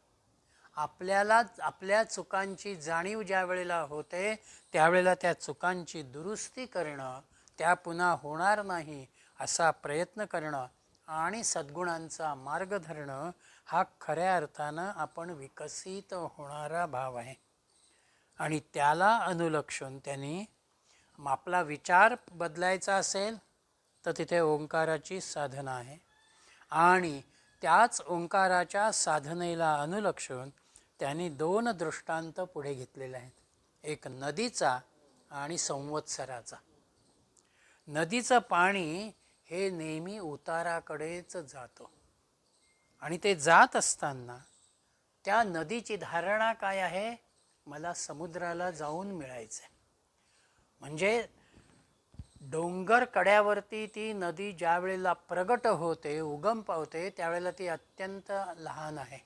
आपल्याला आपल्या चुकांची जाणीव ज्या वेळेला होते त्यावेळेला त्या चुकांची दुरुस्ती करणं, त्या पुन्हा होणार नाही असा प्रयत्न करणं आणि सद्गुणांचा मार्ग धरणं हा खऱ्या अर्थानं आपण विकसित होणारा भाव आहे. आणि त्याला अनुलक्षून त्यांनी आपला विचार बदलायचा असेल तर तिथे ओंकाराची साधना आहे आणि त्याच ओंकाराच्या साधनेला अनुलक्षून त्यांनी 2 दृष्टांत पुढे घेतलेले आहेत, एक नदीचा आणि संवत्सराचा. नदीचं पाणी हे नेहमी उताराकडेच जातं आणि ते जात असताना त्या नदीची धारणा काय आहे, मला समुद्राला जाऊन मिळायचं आहे. म्हणजे डोंगर कड्यावरती ती नदी ज्या वेळेला प्रगट होते, उगम पावते त्यावेळेला ती अत्यंत लहान आहे,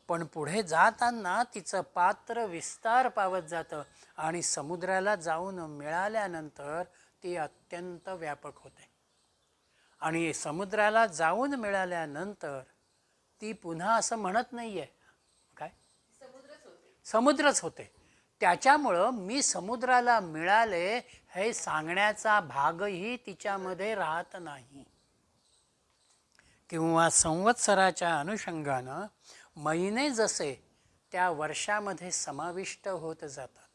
पण पुढे जाताना तिचं पात्र विस्तार पावत जातं आणि समुद्राला जाऊन मिळाल्यानंतर ती अत्यंत व्यापक होते. आणि समुद्राला जाऊन मिळाल्यानंतर ती पुन्हा असं म्हणत नाही आहे काय, समुद्रच होते. त्याच्यामुळं मी समुद्राला मिळाले हे सांगण्याचा भागही तिच्यामध्ये राहत नाही. किंवा संवत्सराच्या अनुषंगानं महिने जसे त्या वर्षामध्ये समाविष्ट होत जातात,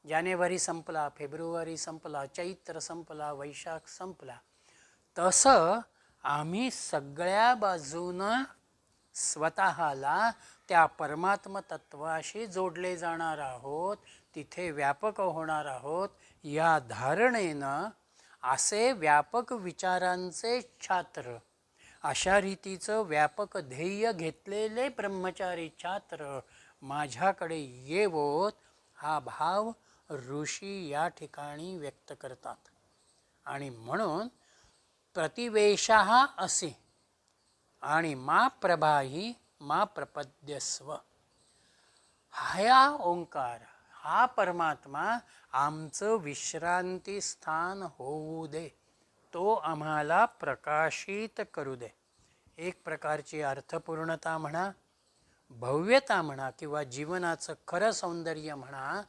जानेवारी संपला, फेब्रुवारी संपला, चैत्र संपला, वैशाख संपला, तसं आम्ही सगळ्या बाजूनं स्वतःला त्या परमात्म तत्वाशी जोडले जाणार आहोत, तिथे व्यापक होणार आहोत, या धारणेनं असे व्यापक विचारांचे छात्र, अशा रीतीचं व्यापक ध्येय घेतलेले ब्रह्मचारी छात्र माझ्याकडे येवोत, हा भाव ऋषी या ठिकाणी व्यक्त करतात. आणि म्हणून प्रतिवेशः असे आणि मा प्रभाही मा प्रपद्यस्व, हा ओंकार, हा परमात्मा आमचं विश्रांती स्थान होऊ दे, तो आम्हाला प्रकाशित करू दे. एक प्रकारची अर्थपूर्णता म्हणा, भव्यता म्हणा, किंवा जीवनाचं खरं सौंदर्य म्हणा,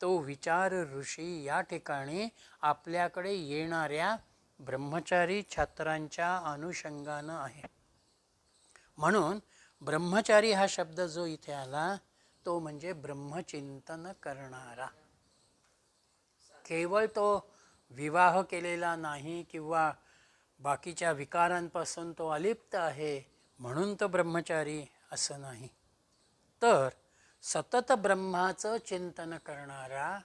तो विचार ऋषी या ठिकाणी आपल्याकडे येणाऱ्या ब्रह्मचारी छात्रांच्या अनुषंगानं आहे. म्हणून ब्रह्मचारी हा शब्द जो इथे आला तो म्हणजे ब्रह्मचिंतन करणारा. केवळ तो विवाह केलेला नाही किंवा बाकीच्या विकारांपासून तो अलिप्त आहे म्हणून तो ब्रह्मचारी असं नाही, तर सतत ब्रह्माचं चिंतन करणारा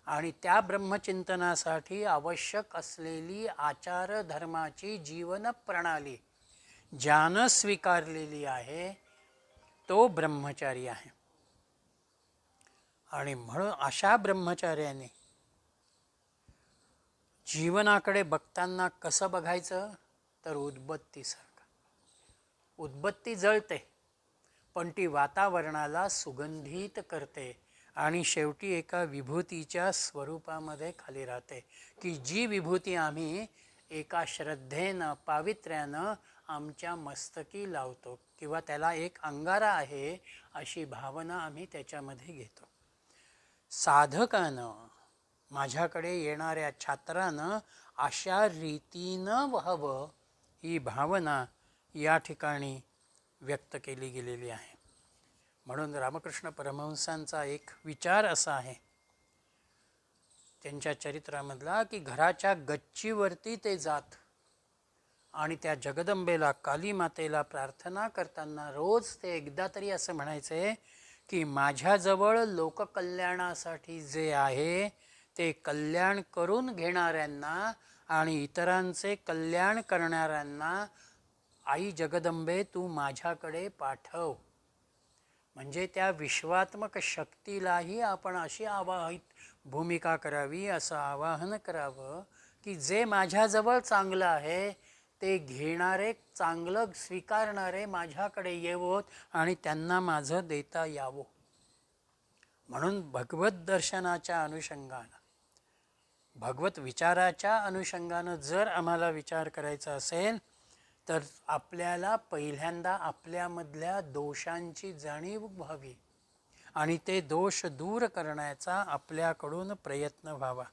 आणि त्या ब्रह्मचिंतनासाठी आवश्यक असलेली आचार धर्माची जीवन प्रणाली ज्यानं स्वीकारलेली आहे तो ब्रह्मचारी आहे. आणि म्हणून अशा ब्रह्मचार्याने जीवनाकडे बघताना कसं बघायचं, तर उदबत्तीसारखं. उदबत्ती जळते पण ती वातावरणाला सुगंधित करते आणि शेवटी एका विभूतीच्या स्वरूपामध्ये खाली राहते, की जी विभूती आम्ही एका श्रद्धेनं पावित्र्यानं आमच्या मस्तकी लावतो किंवा त्याला एक अंगारा आहे अशी भावना आम्ही त्याच्यामध्ये घेतो. साधकानं, माझ्याकडे येणाऱ्या छात्रानं अशा रीतीनं व्हावं ही भावना या ठिकाणी व्यक्त केली गेलेली आहे. म्हणून रामकृष्ण परमहंसांचा एक विचार असा आहे त्यांच्या चरित्रामधला, की घराच्या गच्चीवरती ते जात आणि त्या जगदंबेला, काली मातेला प्रार्थना करताना रोज ते एकदा तरी असं म्हणायचे की माझ्याजवळ लोककल्याणासाठी जे आहे ते कल्याण करून घेणाऱ्यांना आणि इतरांचे कल्याण करणाऱ्यांना आई जगदंबे तू माझ्याकडे पाठव. म्हणजे त्या विश्वात्मक शक्तीलाही आपण अशी आवाहित भूमिका करावी, असं आवाहन करावं की जे माझ्याजवळ चांगलं आहे ते घेणारे, चांगलं स्वीकारणारे माझ्याकडे येवोत आणि त्यांना माझं देता यावं. म्हणून भगवत दर्शनाच्या अनुषंगानं, भगवत विचाराच्या अनुषंगानं जर आम्हाला विचार करायचा असेल तर आपल्याला पहिल्यांदा आपल्यामधल्या दोषांची जाणीव व्हावी आणि ते दोष दूर करण्याचा आपल्याकडून प्रयत्न व्हावा.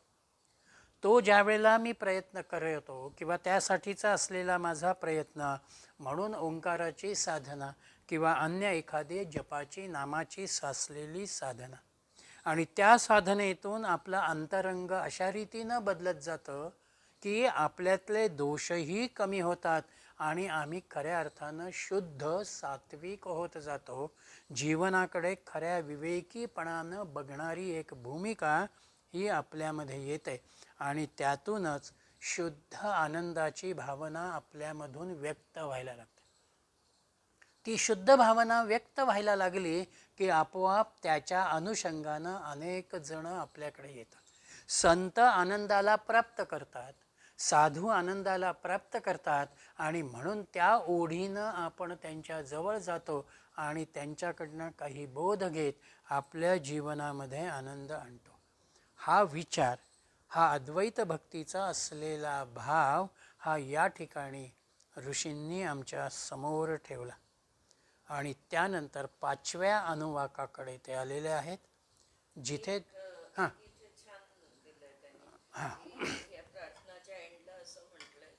तो ज्या वेळेला मी प्रयत्न करतो किंवा त्यासाठीचा असलेला माझा प्रयत्न म्हणून ओंकाराची साधना किंवा अन्य एखादी जपाची नामाची साचलेली साधना, आणि त्या साधनेतून आपलं अंतरंग अशा रीतीनं बदलत जातं की आपल्यातले दोषही कमी होतात आणि आम्ही खऱ्या अर्थानं शुद्ध सात्विक होत जातो. जीवनाकडे खऱ्या विवेकीपणानं बघणारी एक भूमिका ही आपल्यामध्ये येते आणि त्यातूनच शुद्ध आनंदाची भावना आपल्यामधून व्यक्त व्हायला लागते. ती शुद्ध भावना व्यक्त व्हायला लागली की आपोआप त्याच्या अनुषंगानं अनेक जण आपल्याकडे येतात. संत आनंदाला प्राप्त करतात, साधू आनंदाला प्राप्त करतात आणि म्हणून त्या ओढीनं आपण त्यांच्या जवळ जातो आणि त्यांच्याकडनं काही बोध घेत आपल्या जीवनामध्ये आनंद आणतो. हा विचार, हा अद्वैत भक्तीचा असलेला भाव हा या ठिकाणी ऋषींनी आमच्या समोर ठेवला. आणि त्यानंतर 5व्या अनुवाकाकडे ते आलेले आहेत, जिथे हां हां या प्रार्थनाच्या एंडला असं म्हटलंय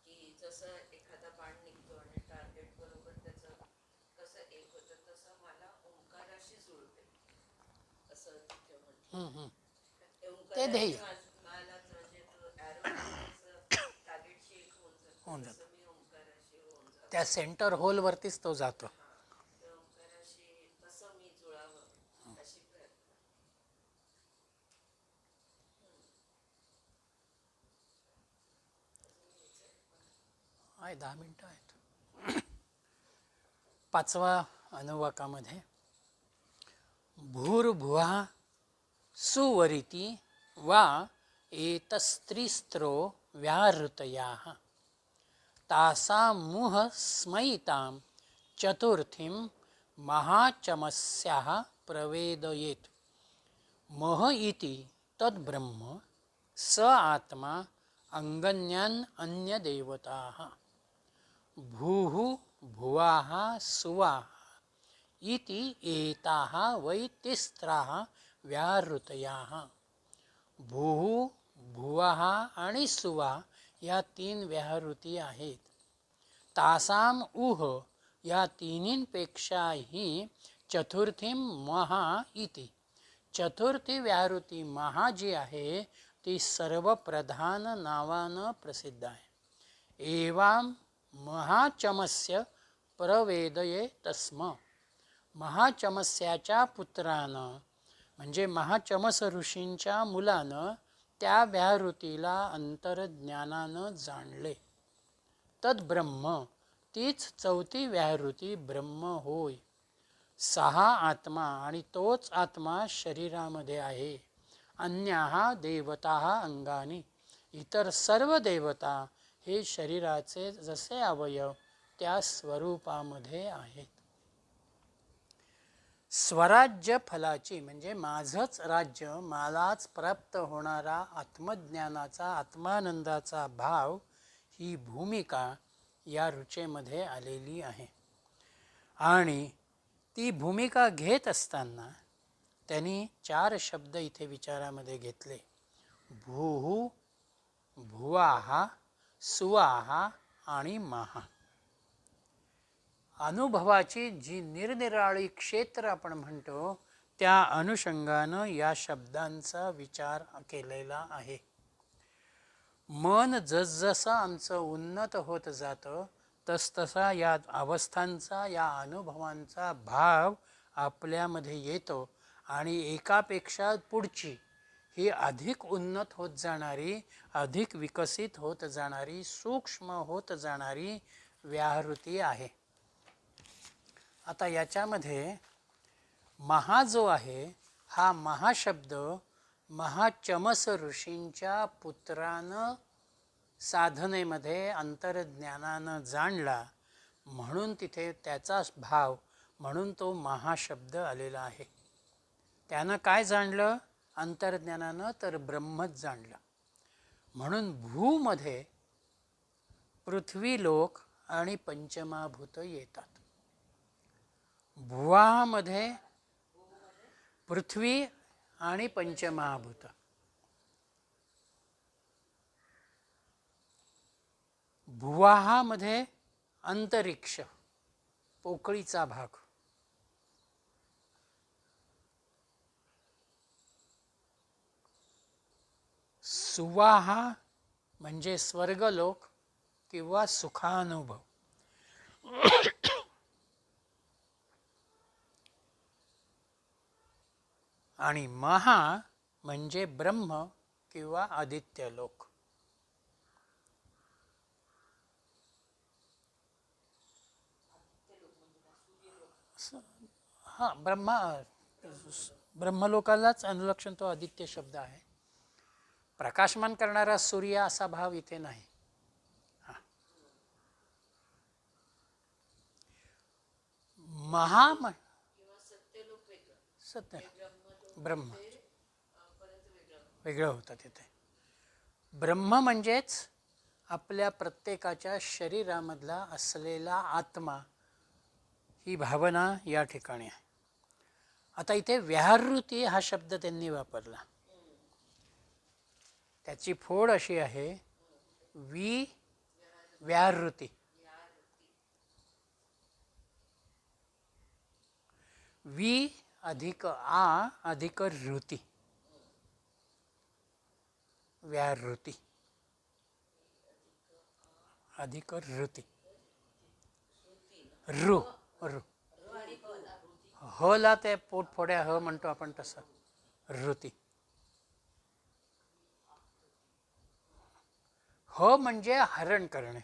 की जसं एखादा बाण निघतो आणि टार्गेट बरोबर त्याचं कसं एक होतं तसं मला ओंकाराशी जुळते असं तिथे म्हटलं. ते ध्येय मला म्हणजे तो ॲरो टार्गेटशी एक होऊन जातं, तसं मी ओंकाराशी त्या सेंटर होलवरतीच तो जातो. त्या ओंकाराशी कसं मी जुळावं अशी प्रार्थना. आहे 10 मिनटं आहेत. 5वा अनुवाकामध्ये भूर्भुवः सुवरिति वा एतस्त्रिस्त्रो व्याहृतयाः तासामुह स्मयितां चतुर्थीं महाचमस्याः प्रवेदयेत्. मह इति तद्ब्रह्म स आत्मा अंगन्यान् अन्यदेवताः. भूः भुवाः सुवाः इति एताः वै तिस्त्राः व्याहृतयाः. भूः भुवः आणि सुवा या 3 व्याहृती आहेत. तासाम उह या तिन्हींपेक्षाही चतुर्थीं महा इति. चतुर्थी व्याहृती महा जी आहे ती सर्व प्रधान नावानं प्रसिद्ध आहे. एवं महाचमस्य प्रवेदये तस्म. महाचमस्याच्या पुत्रानं म्हणजे महाचमस ऋषींच्या मुलानं त्या व्याहृतीला अंतर्ज्ञानानं जाणले. तद्ब्रह्म तीच 4थी व्याहृती ब्रह्म होय. 6 आत्मा आणि तोच आत्मा शरीरामध्ये आहे. अन्याहा देवता अंगानी. इतर सर्व देवता हे शरीराचे जसे अवयव त्या स्वरूपामध्ये आहेत. स्वराज्य फलाची म्हणजे माझंच राज्य मलाच प्राप्त होणारा आत्मज्ञानाचा आत्मानंदाचा भाव ही भूमिका या ऋचेमध्ये आलेली आहे. आणि ती भूमिका घेत असताना त्यांनी 4 शब्द इथे विचारामध्ये घेतले. भूः भुवाः सुवाः आणि महा. अनुभवाची जी निरनिराळी क्षेत्र आपण म्हणतो त्या अनुषंगानं या शब्दांचा विचार केलेला आहे. मन जसजसं आमचं उन्नत होत जातं तसतसा या अवस्थांचा या अनुभवांचा भाव आपल्यामध्ये येतो आणि एकापेक्षा पुढची ही अधिक उन्नत होत जाणारी, अधिक विकसित होत जाणारी, सूक्ष्म होत जाणारी व्याहृती आहे. आता याच्यामध्ये महा जो आहे हा महाशब्द महाचमस ऋषींच्या पुत्रानं साधनेमध्ये अंतर्ज्ञानानं जाणला म्हणून तिथे त्याचाच भाव म्हणून तो महाशब्द आलेला आहे. त्यानं काय जाणलं अंतर्ज्ञानानं? तर ब्रह्मच जाणलं. म्हणून भूमध्ये पृथ्वीलोक आणि पंचमाभूत येतात. भुवामध्ये पृथ्वी आणि पंचमहाभूत. भुवामध्ये अंतरिक्ष पोकळीचा भाग. सुवाहा म्हणजे स्वर्गलोक किंवा सुखानुभव. आणि महा म्हणजे ब्रह्म किंवा आदित्य लोक. हां ब्रह्मलोकालाच अनुलक्षण तो आदित्य शब्द आहे. प्रकाशमान करणारा सूर्य असा भाव इथे नाही. महा सत्य ब्रह्म वेगळं होतं तिथे. ब्रह्म म्हणजेच आपल्या प्रत्येकाच्या शरीरामधला असलेला आत्मा ही भावना या ठिकाणी आहे. आता इथे व्याहृती हा शब्द त्यांनी वापरला. त्याची फोड अशी आहे व्याहृती. अधिक आ अधिक ऋती व्याहृती अधिक ऋती. रू रू हला ते पोटफोड्या ह म्हणतो आपण तसं ऋती. ह म्हणजे हरण करणे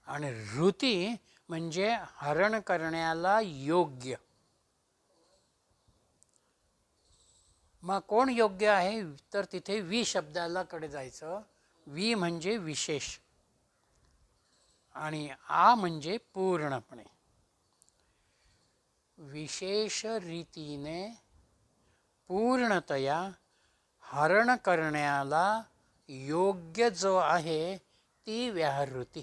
आणि ऋती म्हणजे हरण करण्याला योग्य. मग कोण योग्य आहे तर तिथे वि शब्दाला कडे जायचं. वि म्हणजे विशेष आणि आ म्हणजे पूर्णपणे. विशेष रीतीने पूर्णतया हरण करण्याला योग्य जो आहे ती व्याहृती.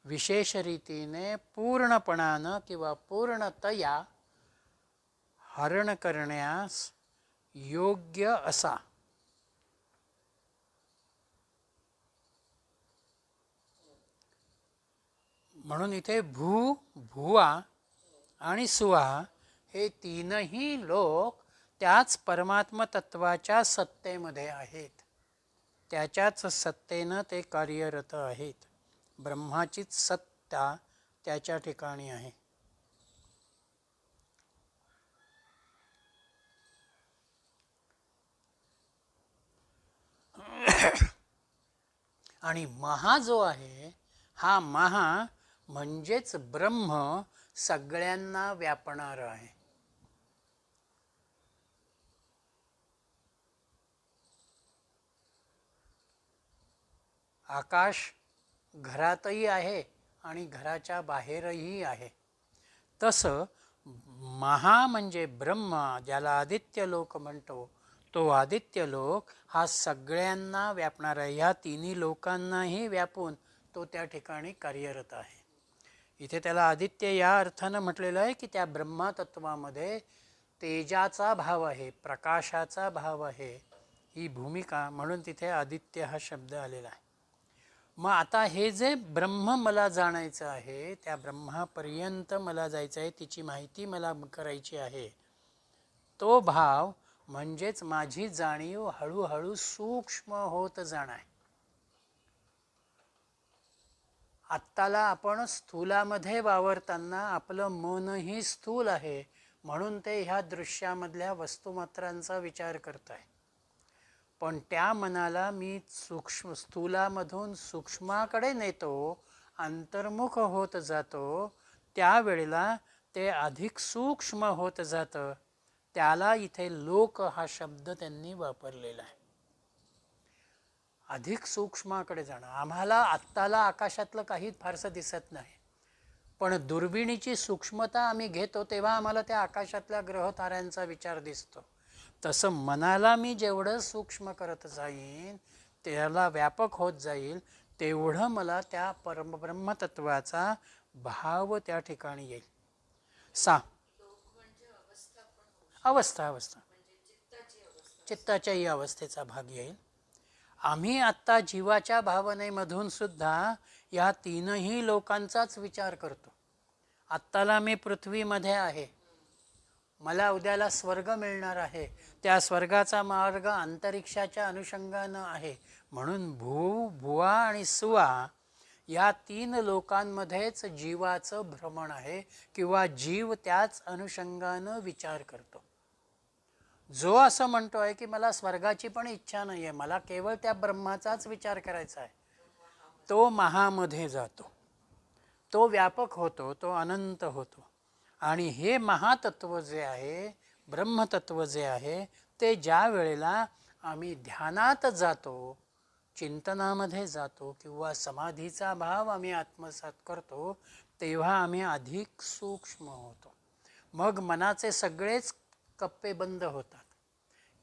विशेष रीतीने पूर्णपणानं किंवा पूर्णतया हरण करण्यास योग्य असा. म्हणून इथे भू भुवा आणि सुवा हे तीनही लोक त्याच परमात्म तत्वाच्या सत्तेमध्ये आहेत. त्याच्याच सत्तेनं ते कार्यरत आहेत. ब्रह्माचीच सत्ता त्याच्या ठिकाणी आहे. आणि महा जो आहे हा महा म्हणजेच ब्रह्म सगळ्यांना व्यापणार आहे. आकाश घरातही आहे आणि घराच्या बाहेरही आहे. तसं महा म्हणजे ब्रह्म ज्याला आदित्य लोक म्हणतो तो आदित्य लोक हा सगळ्यांना व्यापणार आहे. ह्या तिन्ही लोकांनाही व्यापून तो त्या ठिकाणी कार्यरत आहे. इथे त्याला आदित्य या अर्थानं म्हटलेलं आहे की त्या ब्रह्मतत्वामध्ये तेजाचा भाव आहे, प्रकाशाचा भाव आहे, ही भूमिका म्हणून तिथे आदित्य हा शब्द आलेला आहे. मग आता हे जे ब्रह्म मला जाणायचं आहे, त्या ब्रह्मापर्यंत मला जायचं आहे, तिची माहिती मला करायची आहे, तो भाव म्हणजेच माझी जाणीव हळूहळू सूक्ष्म होत जाणार. आत्ताला आपण स्थूलामध्ये वावरताना आपलं मनही स्थूल आहे म्हणून ते ह्या दृश्यामधल्या वस्तुमात्रांचा विचार करत आहे. पण त्या मनाला मी स्थूलामधून सूक्ष्माकडे नेतो, अंतर्मुख होत जातो, त्यावेळेला ते अधिक सूक्ष्म होत जातं. त्याला इथे लोक हा शब्द त्यांनी वापरलेला आहे. अधिक सूक्ष्माकडे जाणं. आम्हाला आत्ताला आकाशातलं काही फारसं दिसत नाही, पण दुर्बिणीची सूक्ष्मता आम्ही घेतो तेव्हा आम्हाला त्या आकाशातल्या ग्रहताऱ्यांचा विचार दिसतो. तसं मनाला मी जेवढं सूक्ष्म करत जाईन, त्याला व्यापक होत जाईल, तेवढं मला त्या ब्रह्मतत्वाचा भाव त्या ठिकाणी येईल. अवस्था चित्ताच्याही अवस्थेचा भाग येईल. आम्ही आत्ता जीवाच्या भावनेमधून सुद्धा या तीनही लोकांचाच विचार करतो. आत्ताला मी पृथ्वीमध्ये आहे, मला उद्याला स्वर्ग मिळणार आहे, त्या स्वर्गाचा मार्ग अंतरिक्षाच्या अनुषंगानं आहे. म्हणून भुवा आणि सुवा या तीन लोकांमध्येच जीवाचं भ्रमण आहे किंवा जीव त्याच अनुषंगानं विचार करतो. जो असं म्हणतो आहे की मला स्वर्गाची पण इच्छा नाही आहे, मला केवळ त्या ब्रह्माचाच विचार करायचा आहे, तो महामध्ये जातो, तो व्यापक होतो, तो अनंत होतो. आणि हे महातत्व जे आहे, ब्रह्मतत्व जे आहे, ते ज्या वेळेला आम्ही ध्यानात जातो, चिंतनामध्ये जातो किंवा समाधीचा भाव आम्ही आत्मसात करतो, तेव्हा आम्ही अधिक सूक्ष्म होतो. मग मनाचे सगळेच कप्पे बंद होतात.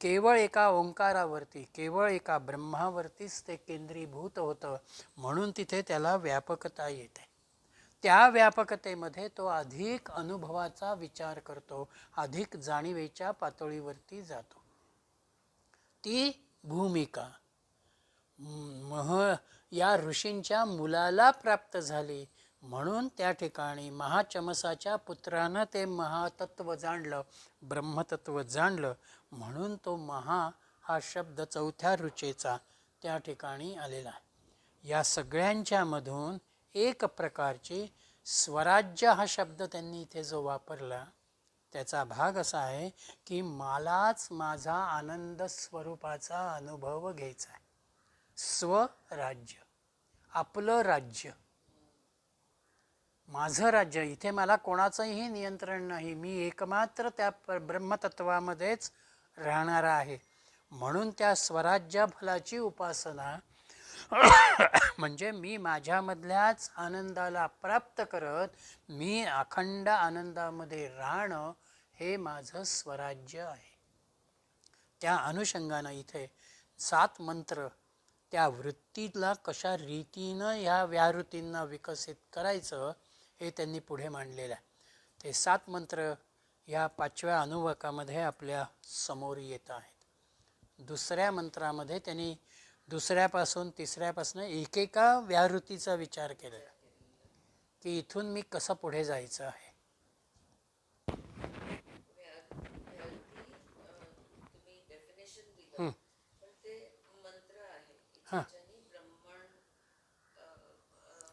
केवळ एका ओंकारावरती, केवळ एका ब्रह्मावरतीच ते केंद्रीभूत होतं. म्हणून तिथे त्याला व्यापकता येते. त्या व्यापकतेमध्ये तो अधिक अनुभवाचा विचार करतो, अधिक जाणीवेच्या पातळीवरती जातो. ती भूमिका या ऋषींच्या मुलाला प्राप्त झाली. म्हणून त्या ठिकाणी महाचमसाच्या पुत्रानं ते महातत्व जाणलं, ब्रह्मतत्व जाणलं. म्हणून तो महा हा शब्द चौथ्या ऋचेचा त्या ठिकाणी आलेला आहे. या सगळ्यांच्या मधून एक प्रकारची स्वराज्य हा शब्द त्यांनी इथे जो वापरला त्याचा भाग असा आहे की मलाच माझा आनंद स्वरूपाचा अनुभव घ्यायचा आहे. स्वराज्य, आपलं राज्य, माझं राज्य. इथे मला कोणाचंही नियंत्रण नाही. मी एकमात्र त्या ब्रह्मतत्वामध्येच राहणारा आहे. म्हणून त्या स्वराज्य फलाची उपासना म्हणजे मी माझ्यामधल्याच आनंदाला प्राप्त करत मी अखंड आनंदामध्ये राहणं हे माझं स्वराज्य आहे. त्या अनुषंगानं इथे 7 मंत्र त्या वृत्तीला कशा रीतीनं ह्या व्याहृतींना विकसित करायचं हे त्यांनी पुढे मांडलेलं आहे. ते 7 मंत्र या 5व्या अनुवाकामध्ये आपल्या समोर येत आहेत. दुसऱ्या मंत्रामध्ये त्यांनी दुसऱ्यापासून तिसऱ्यापासून एकेका व्याहृतीचा विचार केलेला की इथून मी कसं पुढे जायचं आहे. तुम्ही डेफिनेशन दिलं पण ते मंत्र आहे ज्याच्याने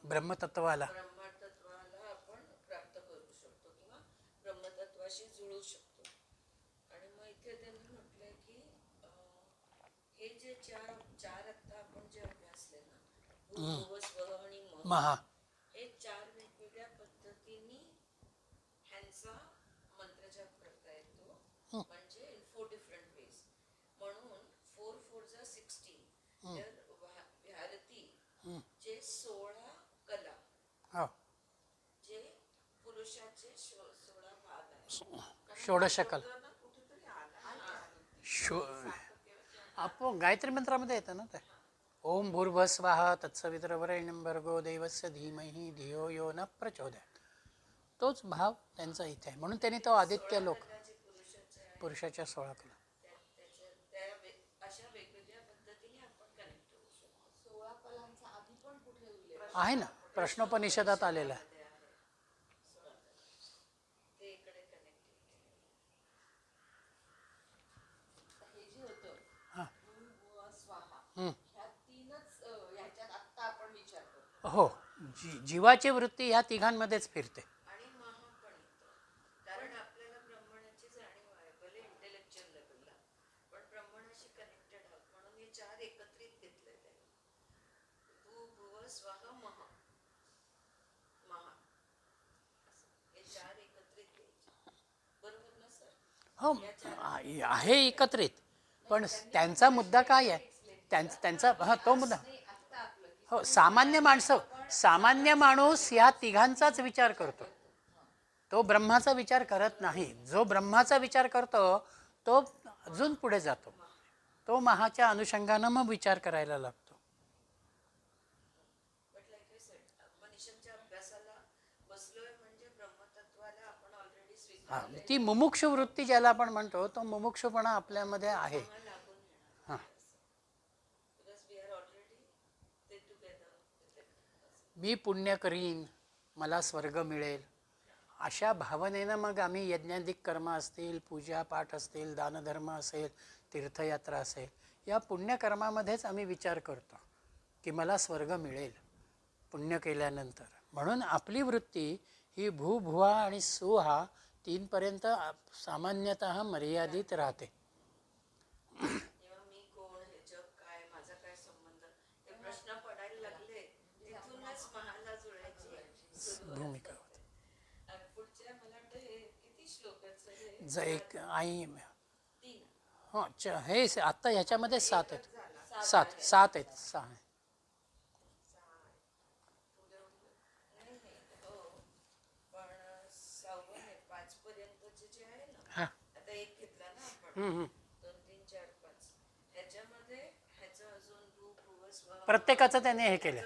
ब्रह्मतत्वाला ब्रह्मतत्वाला आपण प्राप्त करू शकतो किंवा ब्रह्मतत्वाशी जुळू शकतो. आणि मग इथे त्यांनी म्हटलंय की हे जे चार आता आपण जे अभ्यासले ना भूर्भुवः स्वः आणि महा, हे 4 वेगवेगळ्या पद्धतीने ह्यांचा मंत्रजाप करता येतो. म्हणजे इन 4 डिफरंट वेज. म्हणून 4 4 जा 16 तर व्याहृती जे 16 कला जे पुरुषाचे 16 भाग आहेत. षोडशकल आपण गायत्री मंत्रामध्ये येतं ना ते. ओम भूर्भुवः स्वः तत्सवितुर्वरेण्यं भर्गो देवस्य धीमहि धियो यो न प्रचोदयात्. तोच भाव त्यांचा इथे आहे. म्हणून त्यांनी तो आदित्य लोक पुरुषाच्या 16 कला अशा वेगवेगळ्या पद्धतीने आपण कनेक्ट होऊ शकतो. 16 कलांचा आधी पण कुठे उल्लेख आहे ना, प्रश्नोपनिषदात आलेला आहे. ते इकडे कनेक्ट हे जे होतं हां भूर्भुवः स्वः ह्या 3च ह्याच्यात आत्ता आपण विचार करतो. हो, जीवाची वृत्ती ह्या तिघांमध्येच फिरते. आणि महा पण येतो. कारण आपल्याला ब्रह्मणाची जाणीव आहे भले इंटेलेक्च्युअल लेवलला पण ब्रह्मणाशी कनेक्टेड आहोत म्हणून हे 4 एकत्रित घेतले त्यांनी. भूर्भुवः स्वः महा हे 4 एकत्रित घ्यायचे. बरोबर ना सर? हो आहे एकत्रित, पण त्यांचा मुद्दा काय आहे त्यांचा तो मुद्दा हो सामान्य माणूस या तिघांचाच विचार करतो. तो ब्रह्माचा विचार करत नाही. जो ब्रह्माचा विचार करतो तो अजून पुढे जातो. तो महाच्या अनुषंगानं मग विचार करायला लागतो. ती मुमुक्षु वृत्ती ज्याला आपण म्हणतो तो मुमुक्षुपणा आपल्यामध्ये आहे. हां, मी पुण्य करीन मला स्वर्ग मिळेल अशा भावनेनं मग आम्ही यज्ञाधिक कर्म असतील, पूजा पाठ असतील, दानधर्म असेल, तीर्थयात्रा असेल, या पुण्यकर्मामध्येच आम्ही विचार करतो की मला स्वर्ग मिळेल पुण्य केल्यानंतर. म्हणून आपली वृत्ती ही भूभुवा आणि सुहा 3 पर्यंत सामान्यतः मर्यादित राहते. मी कोण, हे जग काय, माझा काय संबंध, हे प्रश्न पडायला लागले तिथूनच महाला जुळायची भूमिका होते. पुढच्या मला वाटतं हे किती श्लोकाचं हे एक आई 3 हां हे आत्ता ह्याच्यामध्ये 7 आहेत. 7 आहेत 6 हां आता एक घेतला ना आपण 2 3 4 5 ह्याच्यामध्ये ह्याचं अजून भूर्भुवः स्वः प्रत्येकाचं त्याने हे केलं.